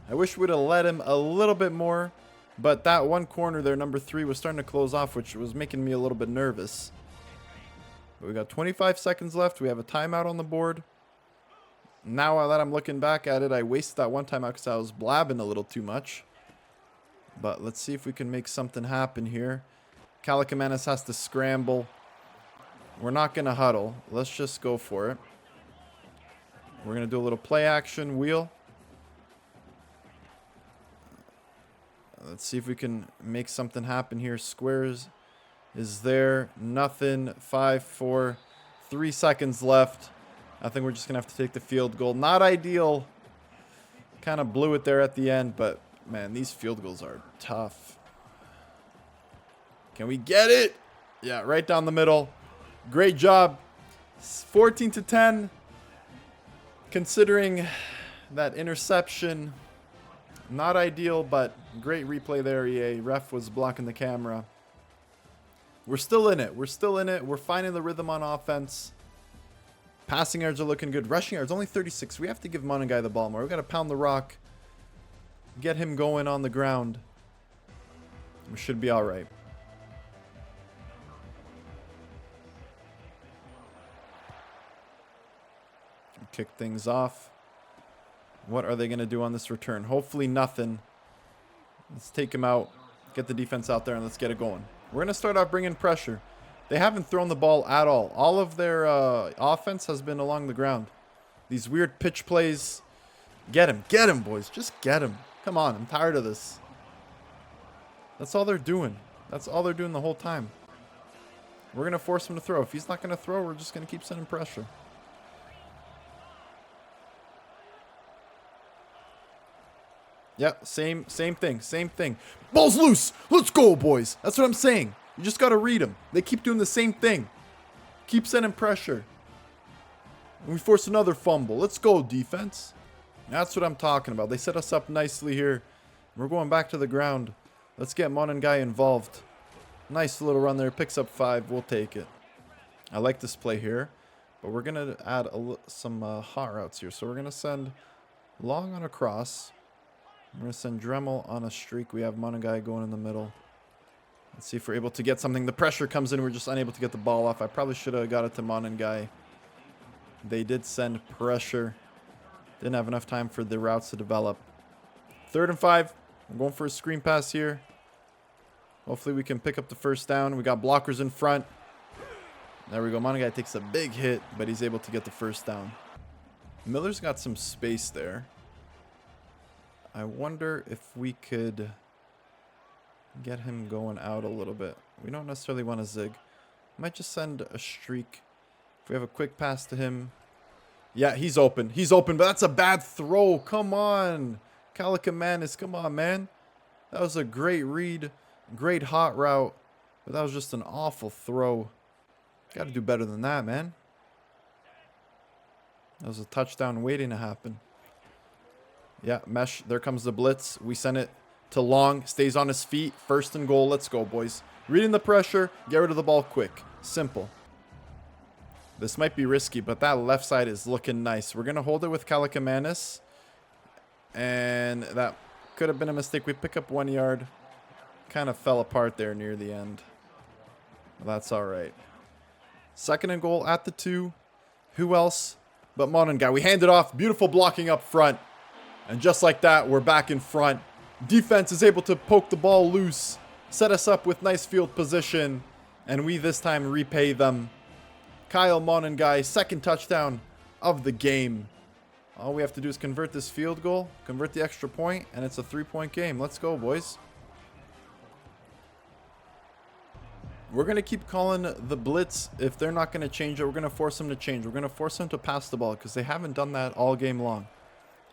I wish we'd have let him a little bit more. But that one corner there, number 3, was starting to close off, which was making me a little bit nervous. But we got 25 seconds left. We have a timeout on the board. Now that I'm looking back at it, I wasted that one timeout because I was blabbing a little too much. But let's see if we can make something happen here. Kalakamanis has to scramble. We're not going to huddle. Let's just go for it. We're going to do a little play action wheel. Let's see if we can make something happen here. Squares is there. Nothing. 5, 4, 3 seconds left. I think we're just going to have to take the field goal. Not ideal. Kind of blew it there at the end, but man, these field goals are tough. Can we get it? Yeah, right down the middle. Great job. 14-10. Considering that interception, not ideal, but great replay there, EA. Ref was blocking the camera. We're still in it. We're still in it. We're finding the rhythm on offense. Passing yards are looking good. Rushing yards, only 36. We have to give Monangai the ball more. We've got to pound the rock. Get him going on the ground. We should be all right. Kick things off. What are they going to do on this return? Hopefully nothing. Let's take him out. Get the defense out there and let's get it going. We're going to start off bringing pressure. They haven't thrown the ball at all. All of their offense has been along the ground. These weird pitch plays. Get him. Get him, boys. Just get him. Come on. I'm tired of this. That's all they're doing. That's all they're doing the whole time. We're going to force him to throw. If he's not going to throw, we're just going to keep sending pressure. Yeah, same thing. Ball's loose. Let's go, boys. That's what I'm saying. You just got to read them. They keep doing the same thing. Keep sending pressure. And we force another fumble. Let's go, defense. That's what I'm talking about. They set us up nicely here. We're going back to the ground. Let's get Monangai involved. Nice little run there. Picks up 5. We'll take it. I like this play here. But we're going to add some hot routes here. So we're going to send long on a cross. We're going to send Dremel on a streak. We have Monangai going in the middle. Let's see if we're able to get something. The pressure comes in. We're just unable to get the ball off. I probably should have got it to Monangai. They did send pressure. Didn't have enough time for the routes to develop. 3rd and 5. I'm going for a screen pass here. Hopefully we can pick up the first down. We got blockers in front. There we go. Monangai takes a big hit, but he's able to get the first down. Miller's got some space there. I wonder if we could get him going out a little bit. We don't necessarily want to zig. Might just send a streak. If we have a quick pass to him. Yeah, he's open. He's open, but that's a bad throw. Come on. Kalakamanis, come on, man. That was a great read. Great hot route. But that was just an awful throw. Got to do better than that, man. That was a touchdown waiting to happen. Yeah, mesh. There comes the blitz. We send it to Long. Stays on his feet. 1st and goal. Let's go, boys. Reading the pressure. Get rid of the ball quick. Simple. This might be risky, but that left side is looking nice. We're going to hold it with Kalakamanis. And that could have been a mistake. We pick up 1 yard. Kind of fell apart there near the end. That's all right. 2nd and goal at the 2. Who else but Monangai? We hand it off. Beautiful blocking up front. And just like that, we're back in front. Defense is able to poke the ball loose, set us up with nice field position, and we this time repay them. Kyle Monengai, second touchdown of the game. All we have to do is convert this field goal, convert the extra point, and it's a 3-point game. Let's go, boys. We're going to keep calling the blitz. If they're not going to change it, we're going to force them to change. We're going to force them to pass the ball because they haven't done that all game long.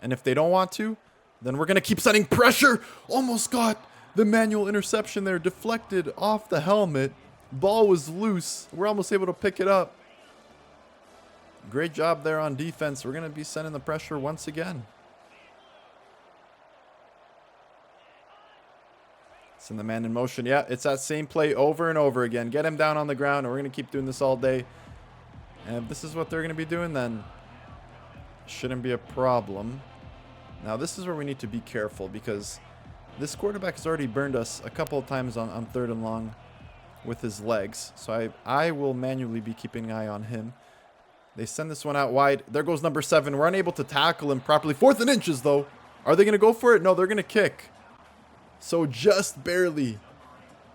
And if they don't want to, then we're going to keep sending pressure. Almost got the manual interception there. Deflected off the helmet. Ball was loose. We're almost able to pick it up. Great job there on defense. We're going to be sending the pressure once again. Send the man in motion. Yeah, it's that same play over and over again. Get him down on the ground, and we're going to keep doing this all day. And if this is what they're going to be doing, then shouldn't be a problem. Now, this is where we need to be careful because this quarterback has already burned us a couple of times on 3rd and long with his legs. So I will manually be keeping an eye on him. They send this one out wide. There goes number 7. We're unable to tackle him properly. 4th and inches, though. Are they going to go for it? No, they're going to kick. So just barely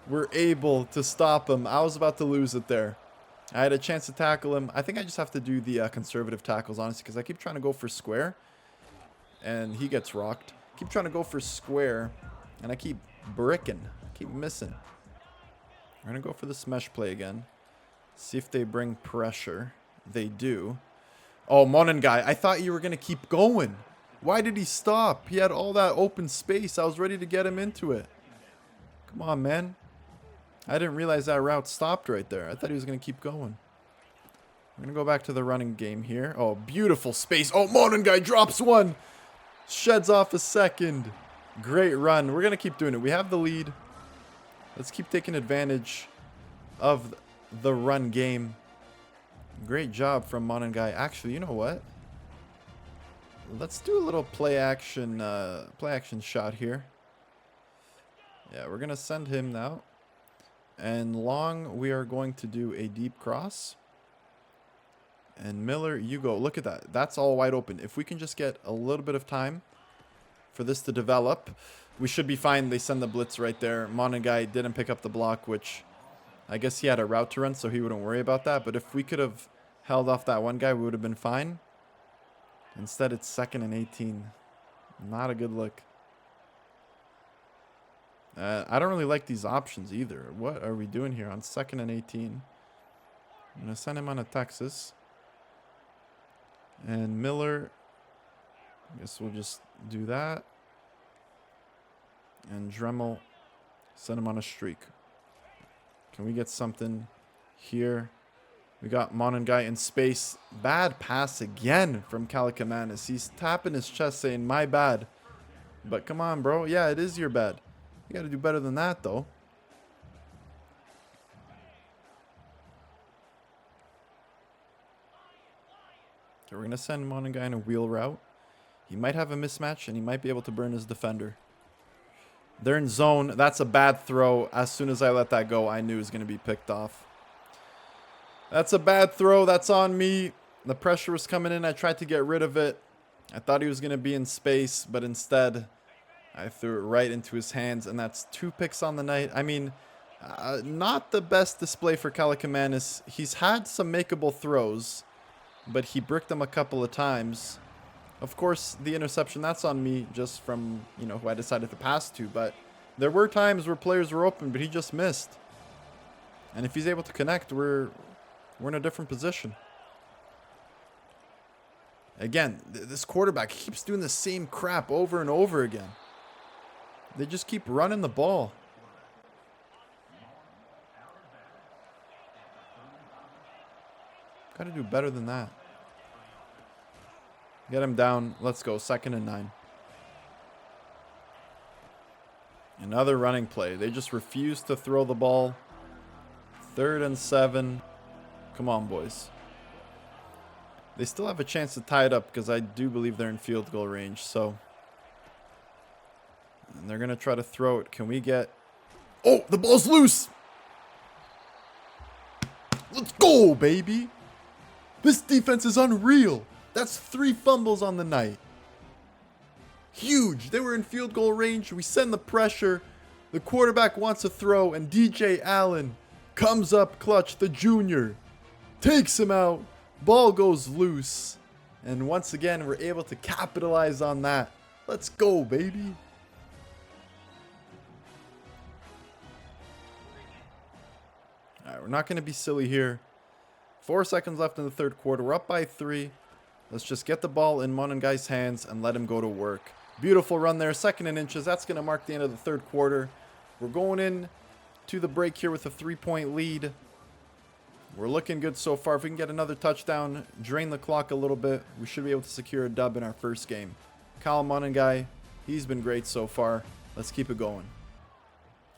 we're able to stop him. I was about to lose it there. I had a chance to tackle him. I think I just have to do the conservative tackles, honestly, because I keep trying to go for square. And he gets rocked. Keep trying to go for square. And I keep bricking. I keep missing. We're going to go for this mesh play again. See if they bring pressure. They do. Oh, Monengai, I thought you were going to keep going. Why did he stop? He had all that open space. I was ready to get him into it. Come on, man. I didn't realize that route stopped right there. I thought he was going to keep going. We're going to go back to the running game here. Oh, beautiful space. Oh, Monengai drops one. Sheds off a second. Great run. We're going to keep doing it. We have the lead. Let's keep taking advantage of the run game. Great job from Monengai. Actually, you know what? Let's do a little play action shot here. Yeah, we're going to send him now. And long, we are going to do a deep cross. And Miller, you go. Look at that. That's all wide open. If we can just get a little bit of time for this to develop, we should be fine. They send the blitz right there. Monengai didn't pick up the block, which I guess he had a route to run, so he wouldn't worry about that. But if we could have held off that one guy, we would have been fine. Instead, it's 2nd and 18. Not a good look. I don't really like these options either. What are we doing here on 2nd and 18? I'm going to send him on a Texas. And Miller, I guess we'll just do that. And Dremel, send him on a streak. Can we get something here? We got Monengai in space. Bad pass again from Kalakamanis. He's tapping his chest saying, my bad. But come on, bro. Yeah, it is your bad. You got to do better than that, though. Okay, we're going to send Monengai in a wheel route. He might have a mismatch, and he might be able to burn his defender. They're in zone. That's a bad throw. As soon as I let that go, I knew it was going to be picked off. That's a bad throw. That's on me. The pressure was coming in. I tried to get rid of it. I thought he was going to be in space, but instead I threw it right into his hands, and that's 2 picks on the night. I mean, not the best display for Kalakamanis. He's had some makeable throws, but he bricked them a couple of times. Of course, the interception, that's on me just from, who I decided to pass to, but there were times where players were open, but he just missed. And if he's able to connect, we're in a different position. Again, this quarterback keeps doing the same crap over and over again. They just keep running the ball. Got to do better than that. Get him down. Let's go. 2nd and 9. Another running play. They just refuse to throw the ball. 3rd and 7. Come on, boys. They still have a chance to tie it up because I do believe they're in field goal range. So, and they're going to try to throw it. Can we get... Oh, the ball's loose. Let's go, baby. This defense is unreal. That's 3 fumbles on the night. huge. They were in field goal range. We send the pressure. The quarterback wants to throw, and DJ Allen comes up clutch. The junior takes him out. Ball goes loose. And once again, we're able to capitalize on that. Let's go, baby. All right, we're not going to be silly here. 4 seconds left in the third quarter. We're up by 3. Let's just get the ball in Monangai's hands and let him go to work. Beautiful run there. 2nd and inches. That's going to mark the end of the third quarter. We're going in to the break here with a 3-point lead. We're looking good so far. If we can get another touchdown, drain the clock a little bit, we should be able to secure a dub in our first game. Kyle Monangai, he's been great so far. Let's keep it going.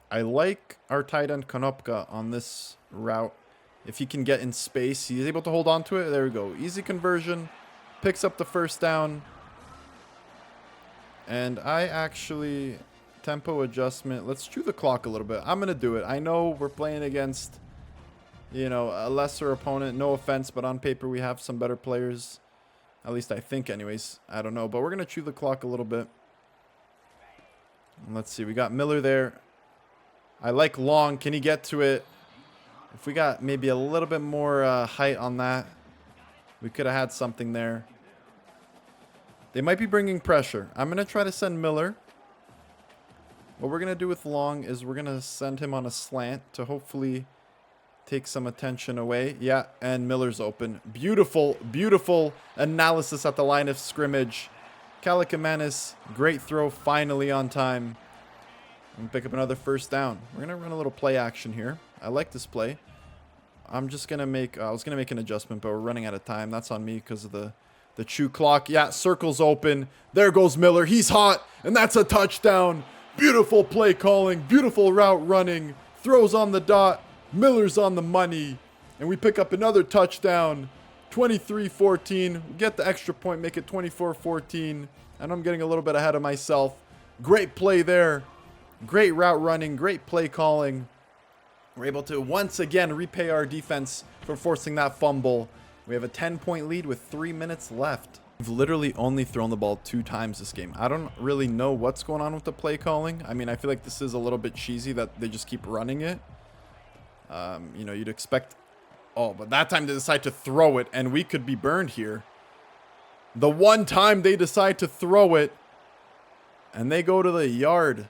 I like our tight end Konopka on this route. If he can get in space, he's able to hold on to it. There we go. Easy conversion. Picks up the first down. And I actually... tempo adjustment. Let's chew the clock a little bit. I'm going to do it. I know we're playing against, you know, a lesser opponent. No offense, but on paper we have some better players. At least I think anyways. I don't know. But we're going to chew the clock a little bit. And let's see. We got Miller there. I like Long. Can he get to it? If we got maybe a little bit more height on that, we could have had something there. They might be bringing pressure. I'm going to try to send Miller. What we're going to do with Long is we're going to send him on a slant to hopefully take some attention away. Yeah, and Miller's open. Beautiful, beautiful analysis at the line of scrimmage. Kalakamanis, great throw, finally on time. And pick up another first down. We're going to run a little play action here. I like this play. I'm just going to make... I was going to make an adjustment, but we're running out of time. That's on me because of the chew clock. Yeah, circle's open. There goes Miller. He's hot, and that's a touchdown. Beautiful play calling, beautiful route running, throws on the dot, Miller's on the money, and we pick up another touchdown, 23-14, get the extra point, make it 24-14, and I'm getting a little bit ahead of myself. Great play there, great route running, great play calling. We're able to once again repay our defense for forcing that fumble. We have a 10-point lead with 3 minutes left. We've literally only thrown the ball 2 times this game. I don't really know what's going on with the play calling. I mean, I feel like this is a little bit cheesy that they just keep running it. You know, you'd expect... Oh, but that time they decide to throw it, and we could be burned here. The one time they decide to throw it, and they go to the yard.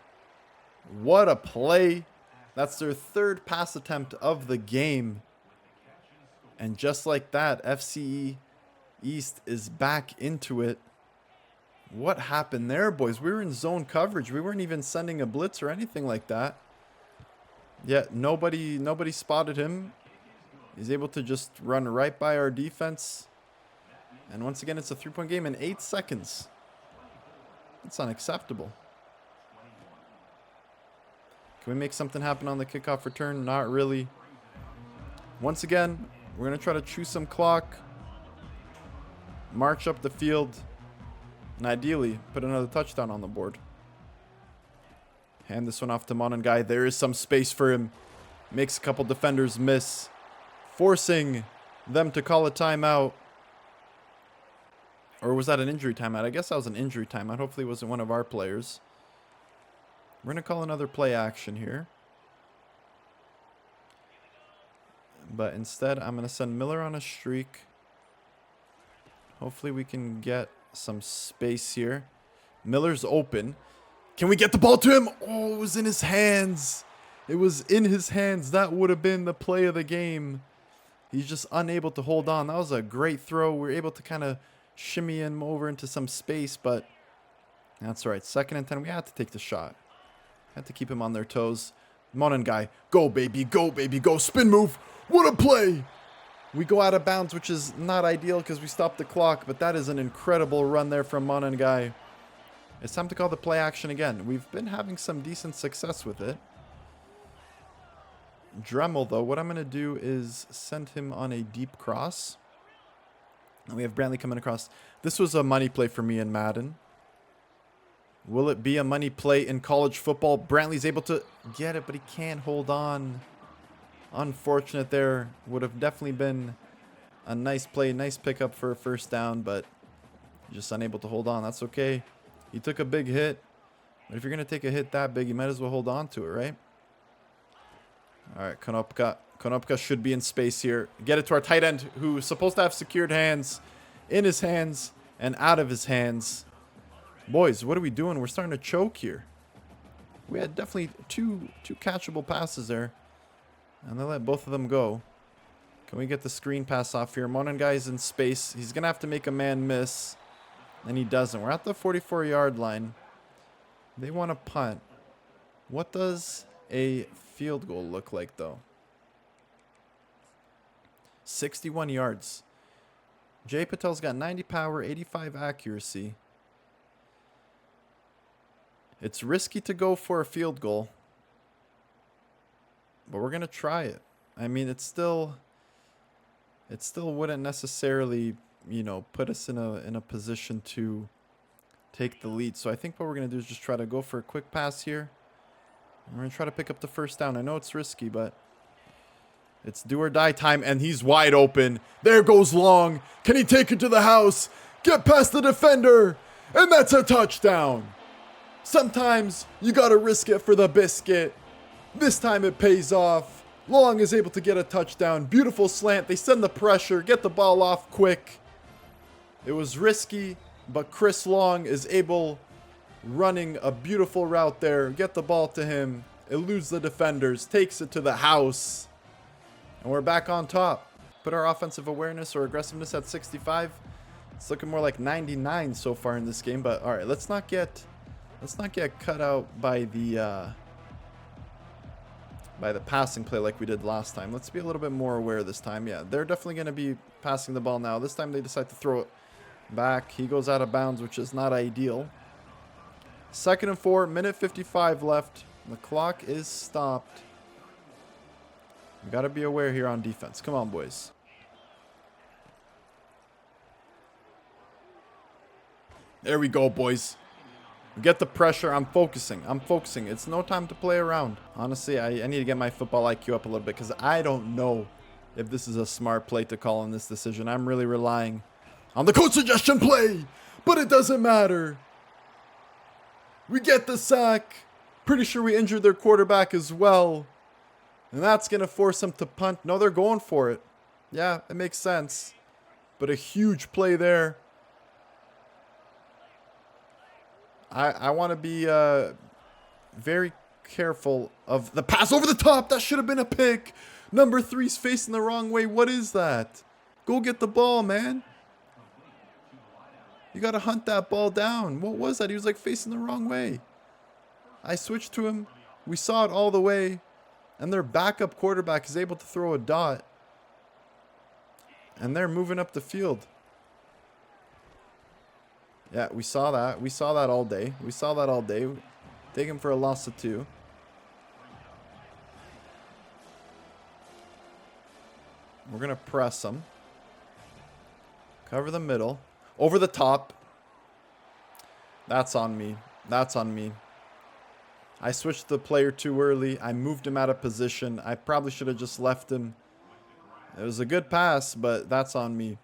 What a play. That's their 3rd pass attempt of the game. And just like that, FCE East is back into it. What happened there, boys? We were in zone coverage. We weren't even sending a blitz or anything like that. Yet nobody spotted him. He's able to just run right by our defense. And once again, it's a 3-point game in 8 seconds. That's unacceptable. Can we make something happen on the kickoff return? Not really. Once again, we're going to try to chew some clock. March up the field, and ideally put another touchdown on the board. Hand this one off to Monangai. There is some space for him. Makes a couple defenders miss, forcing them to call a timeout. Or was that an injury timeout? I guess that was an injury timeout. Hopefully it wasn't one of our players. We're going to call another play action here. But instead, I'm going to send Miller on a streak. Hopefully we can get some space here. Miller's open. Can we get the ball to him? Oh, it was in his hands. It was in his hands. That would have been the play of the game. He's just unable to hold on. That was a great throw. We were able to kind of shimmy him over into some space, but that's right. 2nd and 10. We had to take the shot. Had to keep him on their toes. Monangai, go baby, go baby, go. Spin move. What a play. We go out of bounds, which is not ideal because we stopped the clock, but that is an incredible run there from Monangai. It's time to call the play action again. We've been having some decent success with it. Dremel, though, what I'm going to do is send him on a deep cross. And we have Brantley coming across. This was a money play for me in Madden. Will it be a money play in college football? Brantley's able to get it, but he can't hold on. Unfortunate there. Would have definitely been a nice play, nice pickup for a first down, but just unable to hold on. That's okay. He took a big hit. But if you're going to take a hit that big, you might as well hold on to it, right? All right, Konopka. Konopka should be in space here. Get it to our tight end, who's supposed to have secured hands in his hands and out of his hands. Boys, what are we doing? We're starting to choke here. We had definitely two catchable passes there. And they let both of them go. Can we get the screen pass off here? Monangai's in space. He's going to have to make a man miss. And he doesn't. We're at the 44-yard line. They want to punt. What does a field goal look like, though? 61 yards. Jay Patel's got 90 power, 85 accuracy. It's risky to go for a field goal. But we're going to try it. I mean, it still wouldn't necessarily, you know, put us in a position to take the lead. So I think what we're going to do is just try to go for a quick pass here. We're going to try to pick up the first down. I know it's risky, but it's do or die time, and he's wide open. There goes Long. Can he take it to the house? Get past the defender, and that's a touchdown. Sometimes you got to risk it for the biscuit. This time it pays off. Long is able to get a touchdown. Beautiful slant. They send the pressure, get the ball off quick. It was risky, but Chris Long is able, running a beautiful route there, get the ball to him, eludes the defenders, takes it to the house, and we're back on top. Put our offensive awareness or aggressiveness at 65. It's looking more like 99 so far in this game, but all right, let's not get cut out by the passing play like we did last time. Let's be a little bit more aware this time. Yeah, they're definitely going to be passing the ball now. This time they decide to throw it back. He goes out of bounds, which is not ideal. 2nd and 4, minute 55 left. The clock is stopped. We got to be aware here on defense. Come on, boys. There we go, boys. We get the pressure. I'm focusing. It's no time to play around. Honestly, I need to get my football IQ up a little bit because I don't know if this is a smart play to call in this decision. I'm really relying on the coach suggestion play, but it doesn't matter. We get the sack. Pretty sure we injured their quarterback as well. And that's going to force them to punt. No, they're going for it. Yeah, it makes sense. But a huge play there. I want to be very careful of the pass over the top. That should have been a pick. Number 3's facing the wrong way. What is that? Go get the ball, man. You got to hunt that ball down. What was that? He was like facing the wrong way. I switched to him. We saw it all the way. And their backup quarterback is able to throw a dot. And they're moving up the field. Yeah, we saw that. We saw that all day. Take him for a loss of 2. We're going to press them. Cover the middle. Over the top. That's on me. I switched the player too early. I moved him out of position. I probably should have just left him. It was a good pass, but that's on me.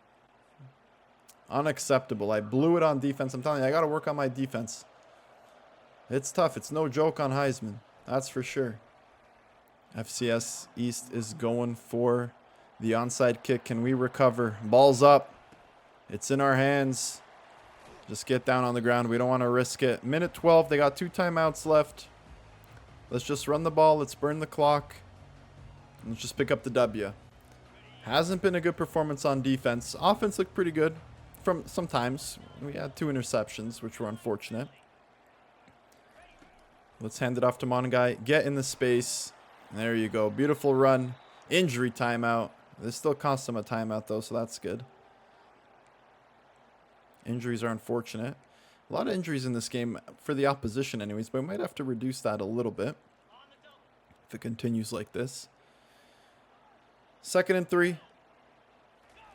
Unacceptable. I blew it on defense. I'm telling you, I got to work on my defense. It's tough. It's no joke on Heisman. That's for sure. FCS East is going for the onside kick. Can we recover? Ball's up. It's in our hands. Just get down on the ground. We don't want to risk it. Minute 12. They got 2 timeouts left. Let's just run the ball. Let's burn the clock. And let's just pick up the W. Hasn't been a good performance on defense. Offense looked pretty good. From sometimes. We had 2 interceptions, which were unfortunate. Let's hand it off to Monangai. Get in the space. There you go. Beautiful run. Injury timeout. This still cost him a timeout, though, so that's good. Injuries are unfortunate. A lot of injuries in this game for the opposition anyways, but we might have to reduce that a little bit if it continues like this. 2nd and 3.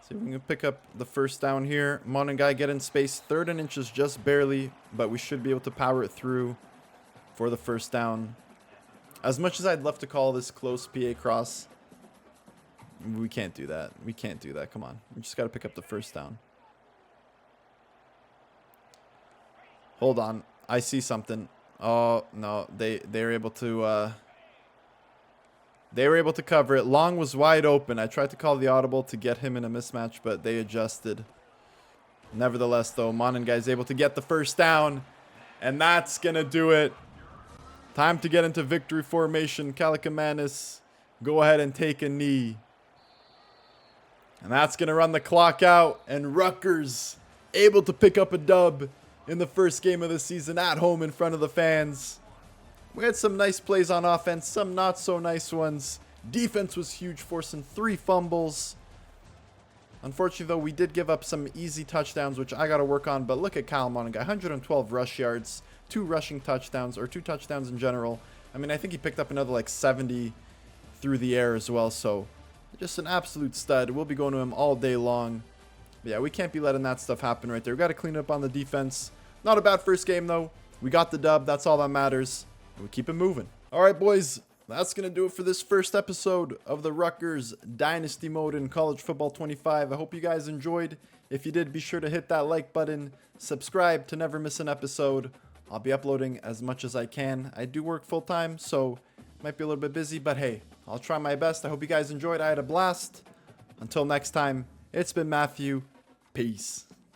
See if we can pick up the first down here. Monangai get in space. 3rd and inches just barely, but we should be able to power it through for the first down. As much as I'd love to call this close PA cross, we can't do that. Come on. We just got to pick up the first down. Hold on. I see something. Oh, no. They were able to cover it. Long was wide open. I tried to call the audible to get him in a mismatch, but they adjusted. Nevertheless, though, Monengai is able to get the first down, and that's going to do it. Time to get into victory formation. Kalakamanis, go ahead and take a knee. And that's going to run the clock out, and Rutgers able to pick up a dub in the first game of the season at home in front of the fans. We had some nice plays on offense, some not so nice ones. Defense was huge, forcing 3 fumbles. Unfortunately, though, we did give up some easy touchdowns, which I got to work on. But look at Kyle Monengai, 112 rush yards, 2 rushing touchdowns, or 2 touchdowns in general. I mean, I think he picked up another like 70 through the air as well. So just an absolute stud. We'll be going to him all day long. But yeah, we can't be letting that stuff happen right there. We got to clean up on the defense. Not a bad first game, though. We got the dub. That's all that matters. We keep it moving. All right, boys. That's going to do it for this first episode of the Rutgers Dynasty Mode in College Football 25. I hope you guys enjoyed. If you did, be sure to hit that like button. Subscribe to never miss an episode. I'll be uploading as much as I can. I do work full time, so might be a little bit busy, but hey, I'll try my best. I hope you guys enjoyed. I had a blast. Until next time, it's been Matthew. Peace.